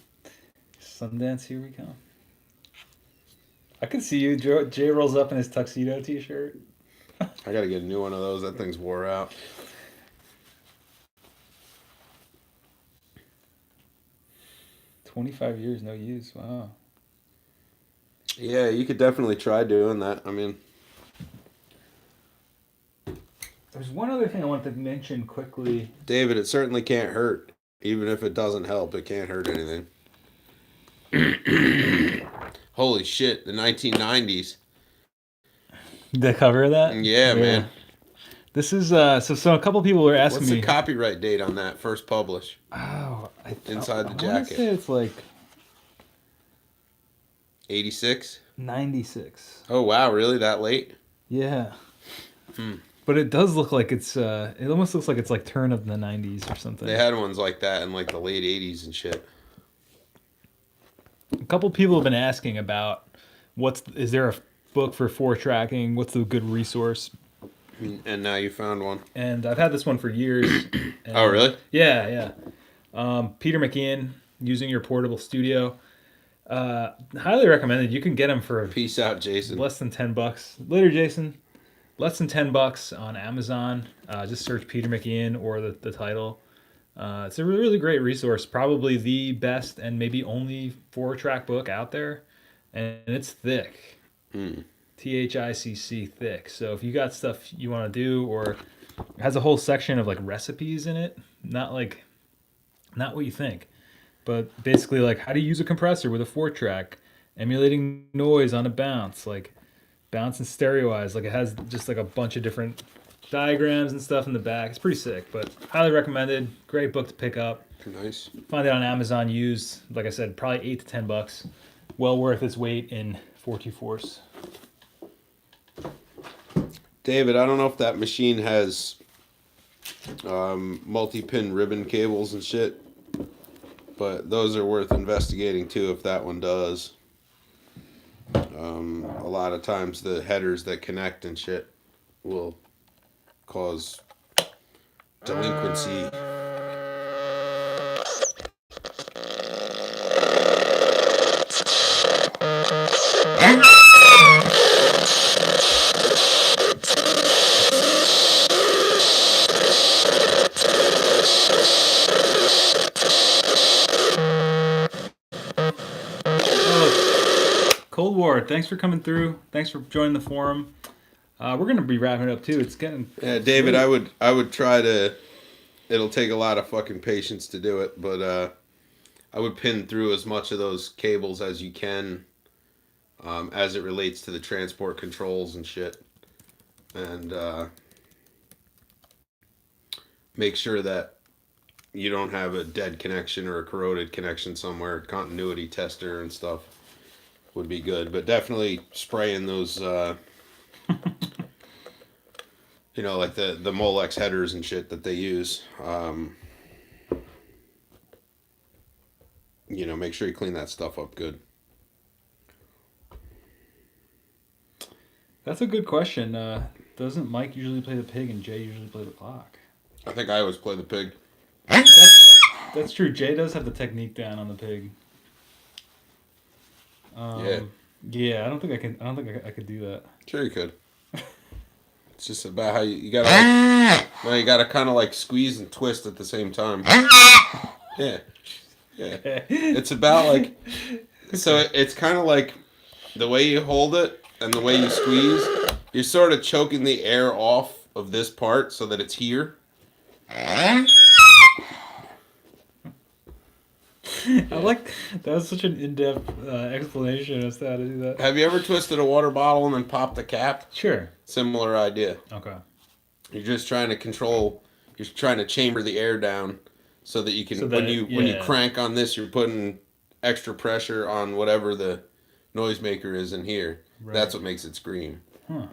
Sundance, here we come. I can see you. Jay rolls up in his tuxedo t-shirt. I gotta get a new one of those. That thing's wore out. $25 years, no use. Wow. Yeah, you could definitely try doing that. I mean, there's one other thing I wanted to mention quickly. David, it certainly can't hurt. Even if it doesn't help, it can't hurt anything. Holy shit, the 1990s. The cover of that? Yeah, man. This is so a couple people were asking What's me. the copyright date on that first publish? Oh, inside the I jacket. Say it's like 86? 96. Oh wow, really that late? Yeah. But it does look like it almost looks like it's like turn of the 90s or something. They had ones like that in like the late 80s and shit. A couple people have been asking about is there a book for 4 tracking? What's the good resource? And now you found one. And I've had this one for years. And, Oh, really? Yeah. Peter McKeon, Using Your Portable Studio. Highly recommended. You can get them for Peace out, Jason. less than $10. Later, Jason. Less than $10 on Amazon. Just search Peter McKeon or the title. It's a really, really great resource. Probably the best and maybe only 4-track book out there. And it's thick. THICC, thick. So if you got stuff you want to do, or it has a whole section of like recipes in it, not what you think, but basically like how to use a compressor with a 4-track, emulating noise on a bounce, like bounce and stereoize. Like it has just like a bunch of different diagrams and stuff in the back. It's pretty sick, but highly recommended. Great book to pick up. Nice. Find it on Amazon used. Like I said, probably $8 to $10. Well worth its weight in 424s. David, I don't know if that machine has multi-pin ribbon cables and shit, but those are worth investigating too if that one does. A lot of times the headers that connect and shit will cause delinquency. Cold War, thanks for coming through. Thanks for joining the forum. We're gonna be wrapping it up too. It's getting David, I would try to. It'll take a lot of fucking patience to do it, but I would pin through as much of those cables as you can, as it relates to the transport controls and shit, and make sure that you don't have a dead connection or a corroded connection somewhere. Continuity tester and stuff would be good, but definitely spraying those, you know, like the Molex headers and shit that they use. You know, make sure you clean that stuff up good. That's a good question. Doesn't Mike usually play the pig and Jay usually play the clock? I think I always play the pig. That's true. Jay does have the technique down on the pig. Yeah, I don't think I could do that. Sure you could. It's just about how you gotta like, well, you gotta kind of like squeeze and twist at the same time. Yeah. It's about like, so it's kind of like the way you hold it and the way you squeeze, you're sort of choking the air off of this part so that it's here. I like that was such an in-depth explanation as to how to do that. Have you ever twisted a water bottle and then popped the cap? Sure. Similar idea. Okay. You're just trying to control. You're trying to chamber the air down so that you can when you crank on this, you're putting extra pressure on whatever the noisemaker is in here. Right. That's what makes it scream. Huh.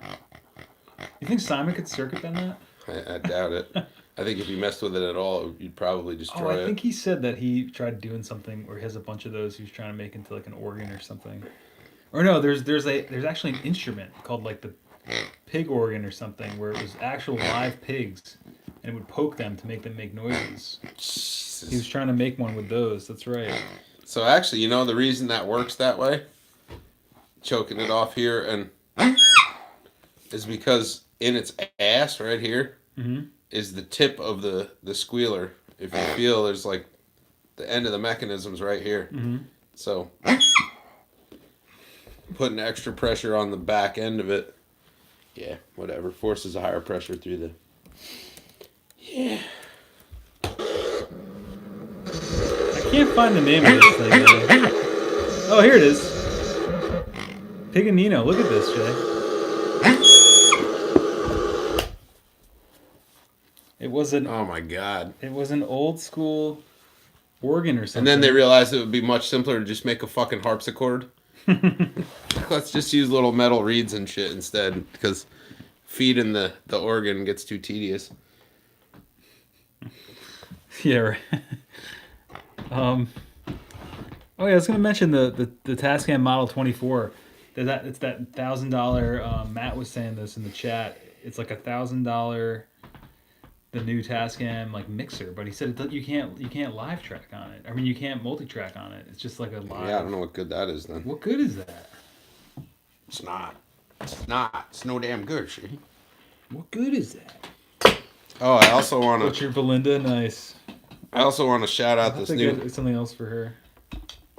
You think Simon could circuit bend that? I doubt it. I think if you messed with it at all, you'd probably destroy it. I think he said that he tried doing something where he has a bunch of those he was trying to make into like an organ or something. Or no, there's actually an instrument called like the pig organ or something where it was actual live pigs and it would poke them to make them make noises. Jesus. He was trying to make one with those. That's right. So actually, you know the reason that works that way? Choking it off here and is because in its ass right here is the tip of the squealer. If you feel there's like the end of the mechanism's right here. So putting extra pressure on the back end of it, yeah, whatever, forces a higher pressure through the, yeah. I can't find the name of this thing, man. Oh, here it is. Piganino. Look at this, Jay. It was an. Oh my God! It was an old school organ or something. And then they realized it would be much simpler to just make a fucking harpsichord. Let's just use little metal reeds and shit instead, because feeding the organ gets too tedious. Yeah. Right. Oh yeah, I was gonna mention the Tascam Model 24. It's that $1,000. Matt was saying this in the chat. it's like $1,000. The new Tascam like mixer, but he said you can't live track on it. I mean, you can't multi-track on it. It's just like a live. Yeah, I don't know what good that is then. What good is that? It's not. It's not. It's no damn good, shit. What good is that? Oh, I also want What's to. your Belinda? Nice. I also want to shout out this new. Get something else for her. I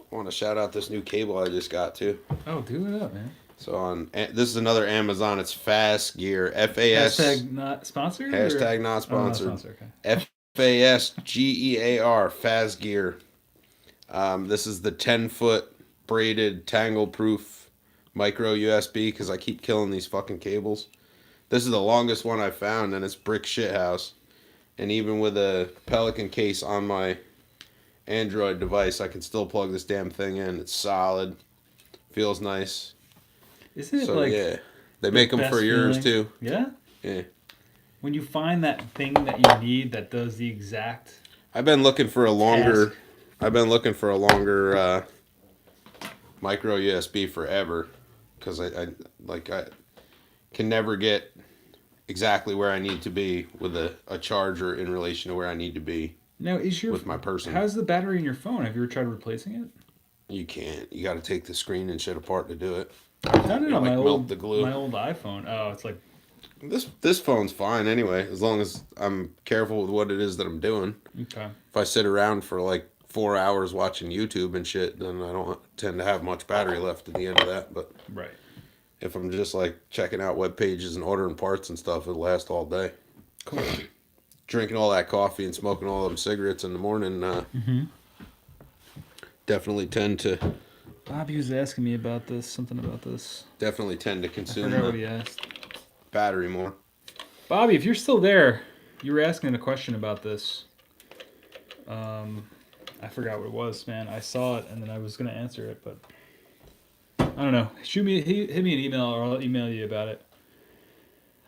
want to shout out this new cable I just got too. Oh, do it up, man. So this is another Amazon. It's Fast Gear. FAS. Hashtag not sponsored. Hashtag not sponsored. Oh, not sponsored. Okay. FASGEAR. Fast Gear. This is the 10-foot braided tangle-proof micro USB because I keep killing these fucking cables. This is the longest one I found, and it's brick shithouse. And even with a Pelican case on my Android device, I can still plug this damn thing in. It's solid. Feels nice. Isn't it So like yeah, they make them for yours too. Yeah. Yeah. When you find that thing that you need that does the exact. I've been looking for a longer. Task. I've been looking for a longer micro USB forever, because I can never get exactly where I need to be with a charger in relation to where I need to be. Now, with my person. How's the battery in your phone? Have you ever tried replacing it? You can't. You got to take the screen and shit apart to do it. No. Like my melt old the glue. My old iPhone. Oh, it's like. This phone's fine anyway, as long as I'm careful with what it is that I'm doing. Okay. If I sit around for like 4 hours watching YouTube and shit, then I don't tend to have much battery left at the end of that. But right. If I'm just like checking out web pages and ordering parts and stuff, it'll last all day. Cool. Drinking all that coffee and smoking all them cigarettes in the morning, definitely tend to. Bobby was asking me about this. Something about this. Definitely tend to I consume forgot what he asked. Battery more. Bobby, if you're still there, you were asking a question about this. I forgot what it was, man. I saw it and then I was gonna answer it, but I don't know. Hit me an email or I'll email you about it.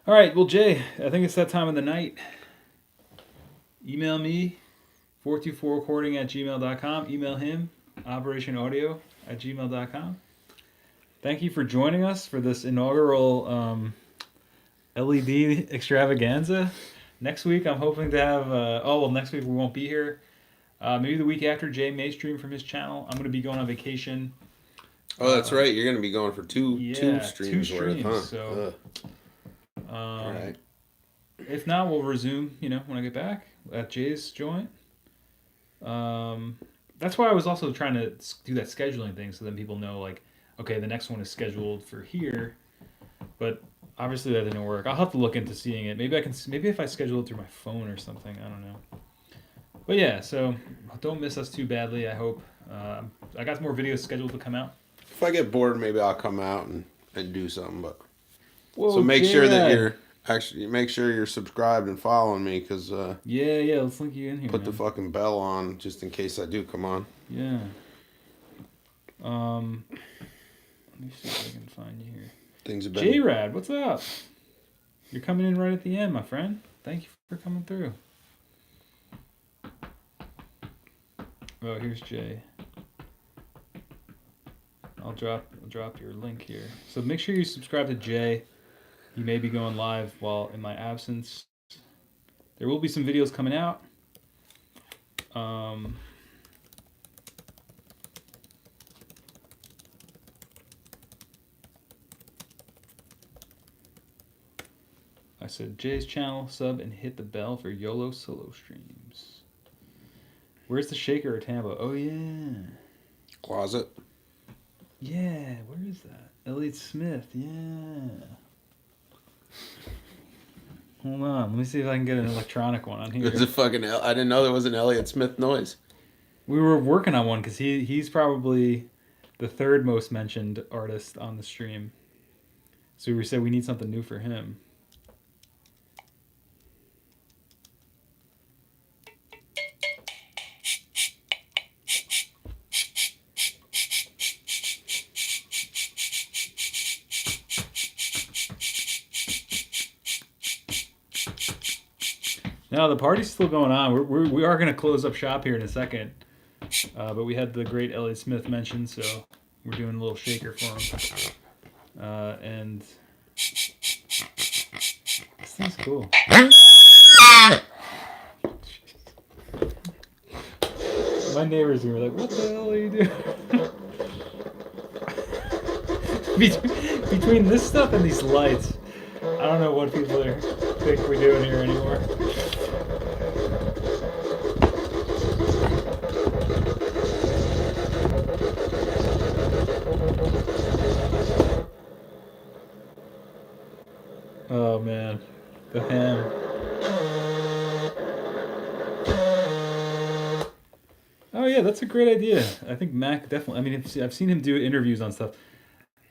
All right, well, Jay, I think it's that time of the night. Email me, 424recording@gmail.com. Email him, operationaudio@gmail.com. Thank you for joining us for this inaugural LED extravaganza. Next week, I'm hoping to have... next week we won't be here. Maybe the week after, Jay may stream from his channel. I'm going to be going on vacation. Oh, that's right. You're going to be going for two streams worth, huh? So, all right. If not, we'll resume, when I get back at Jay's joint. That's why I was also trying to do that scheduling thing so then people know, like, okay, the next one is scheduled for here. But obviously that didn't work. I'll have to look into seeing it. Maybe if I schedule it through my phone or something. I don't know. But yeah, so don't miss us too badly, I hope. I got more videos scheduled to come out. If I get bored, maybe I'll come out and do something. But whoa, so make sure that you're subscribed and following me, because yeah, let's link you in here. Put the fucking bell on just in case I do come on. Yeah. Let me see if I can find you here. Things have been. J-Rad, what's up? You're coming in right at the end, my friend. Thank you for coming through. Oh, here's Jay. I'll drop your link here. So make sure you subscribe to Jay. He may be going live while in my absence. There will be some videos coming out. I said Jay's channel, sub, and hit the bell for YOLO solo streams. Where's the shaker at Tambo? Oh, yeah. Closet. Yeah, where is that? Elliot Smith, yeah. Hold on, let me see if I can get an electronic one on here. There's a fucking... I didn't know there was an Elliott Smith noise. We were working on one because he's probably the third most mentioned artist on the stream. So we said we need something new for him. No, the party's still going on. We are going to close up shop here in a second. But we had the great Elliot Smith mentioned, so we're doing a little shaker for him. And cool. My neighbors were like, "What the hell are you doing?" Between this stuff and these lights, I don't know what people think we're doing here anymore. Oh man, the ham. Oh yeah, that's a great idea. I think Mac definitely. I mean, I've seen him do interviews on stuff.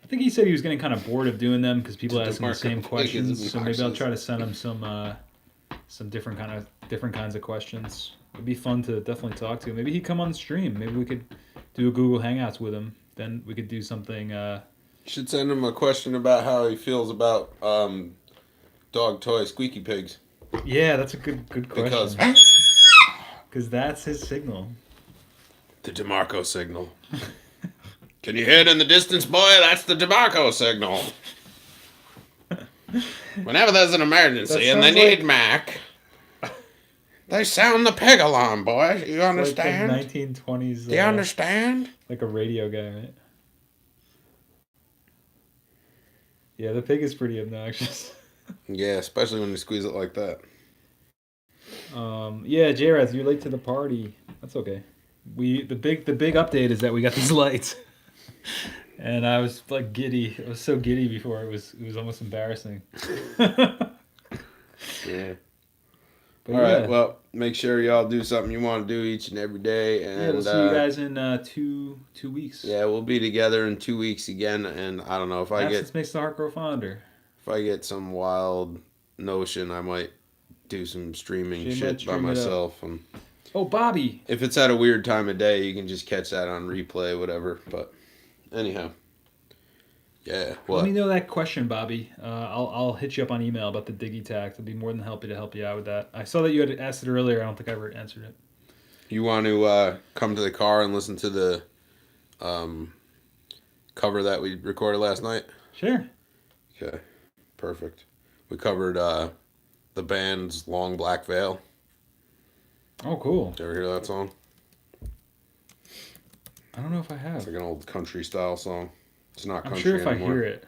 I think he said he was getting kind of bored of doing them because people ask him the same questions. So maybe I'll try to send him some different kinds of questions. It'd be fun to definitely talk to him. Maybe he'd come on the stream. Maybe we could do a Google Hangouts with him. Then we could do something. Should send him a question about how he feels about dog toy squeaky pigs. Yeah, that's a good question. Because that's his signal. The DeMarco signal. Can you hear it in the distance, boy? That's the DeMarco signal. Whenever there's an emergency and they need Mac, they sound the pig alarm, boy. You understand? Like the 1920s. Do you understand? Like a radio guy, right? Yeah, the pig is pretty obnoxious. Yeah, especially when you squeeze it like that. Yeah, J-Raz, you're late to the party. That's okay. The big update is that we got these lights. And I was like giddy. I was so giddy before it was almost embarrassing. Yeah. But all right. Well, make sure y'all do something you want to do each and every day. And yeah, we'll see you guys in 2 weeks. Yeah, we'll be together in 2 weeks again. And I don't know if Absence makes the heart grow fonder. If I get some wild notion, I might do some streaming shit by myself. And oh, Bobby! If it's at a weird time of day, you can just catch that on replay, whatever. But anyhow. Yeah. What? Let me know that question, Bobby. I'll hit you up on email about the Digitakt. I'll be more than happy to help you out with that. I saw that you had asked it earlier. I don't think I ever answered it. You want to come to the car and listen to the cover that we recorded last night? Sure. Okay. Perfect. We covered the band's Long Black Veil. Oh, cool. Did you ever hear that song? I don't know if I have. It's like an old country style song. It's not country I'm sure if anymore. I hear it.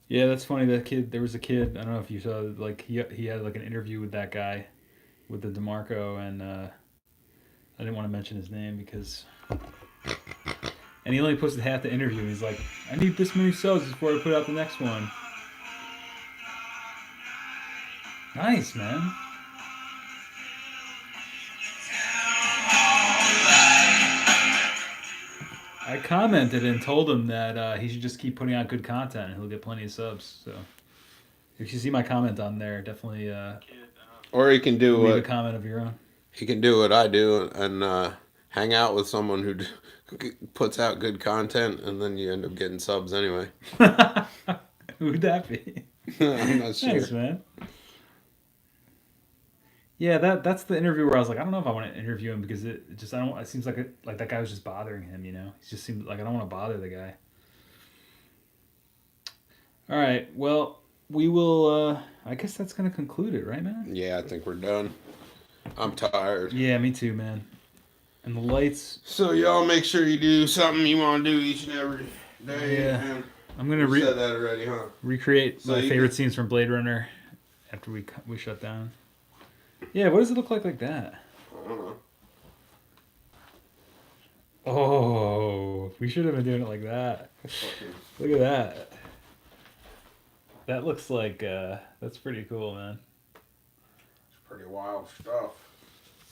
Yeah, that's funny. That kid, there was a kid, I don't know if you saw, like, he had, like, an interview with that guy, with the DeMarco, and I didn't want to mention his name because... And he only posted half the interview. He's like, I need this many subs before I put out the next one. Nice, man. I commented and told him that he should just keep putting out good content and he'll get plenty of subs. So if you see my comment on there, definitely or he can do leave a comment of your own. He can do what I do and hang out with someone who puts out good content, and then you end up getting subs anyway. Who'd that be? I'm not sure. Thanks, man. Yeah, that's the interview where I was like, I don't know if I want to interview him because it seems like that guy was just bothering him, you know? He just seemed like I don't want to bother the guy. All right, well, we will, I guess that's going to conclude it, right, man? Yeah, I think we're done. I'm tired. Yeah, me too, man. And the lights. So y'all make sure you do something you want to do each and every day. Yeah. Man. I'm going to said that already, huh? Recreate my favorite scenes from Blade Runner after we shut down. Yeah, what does it look like that? I don't know. Oh, we should have been doing it like that. Look at that. That looks like, that's pretty cool, man. It's pretty wild stuff.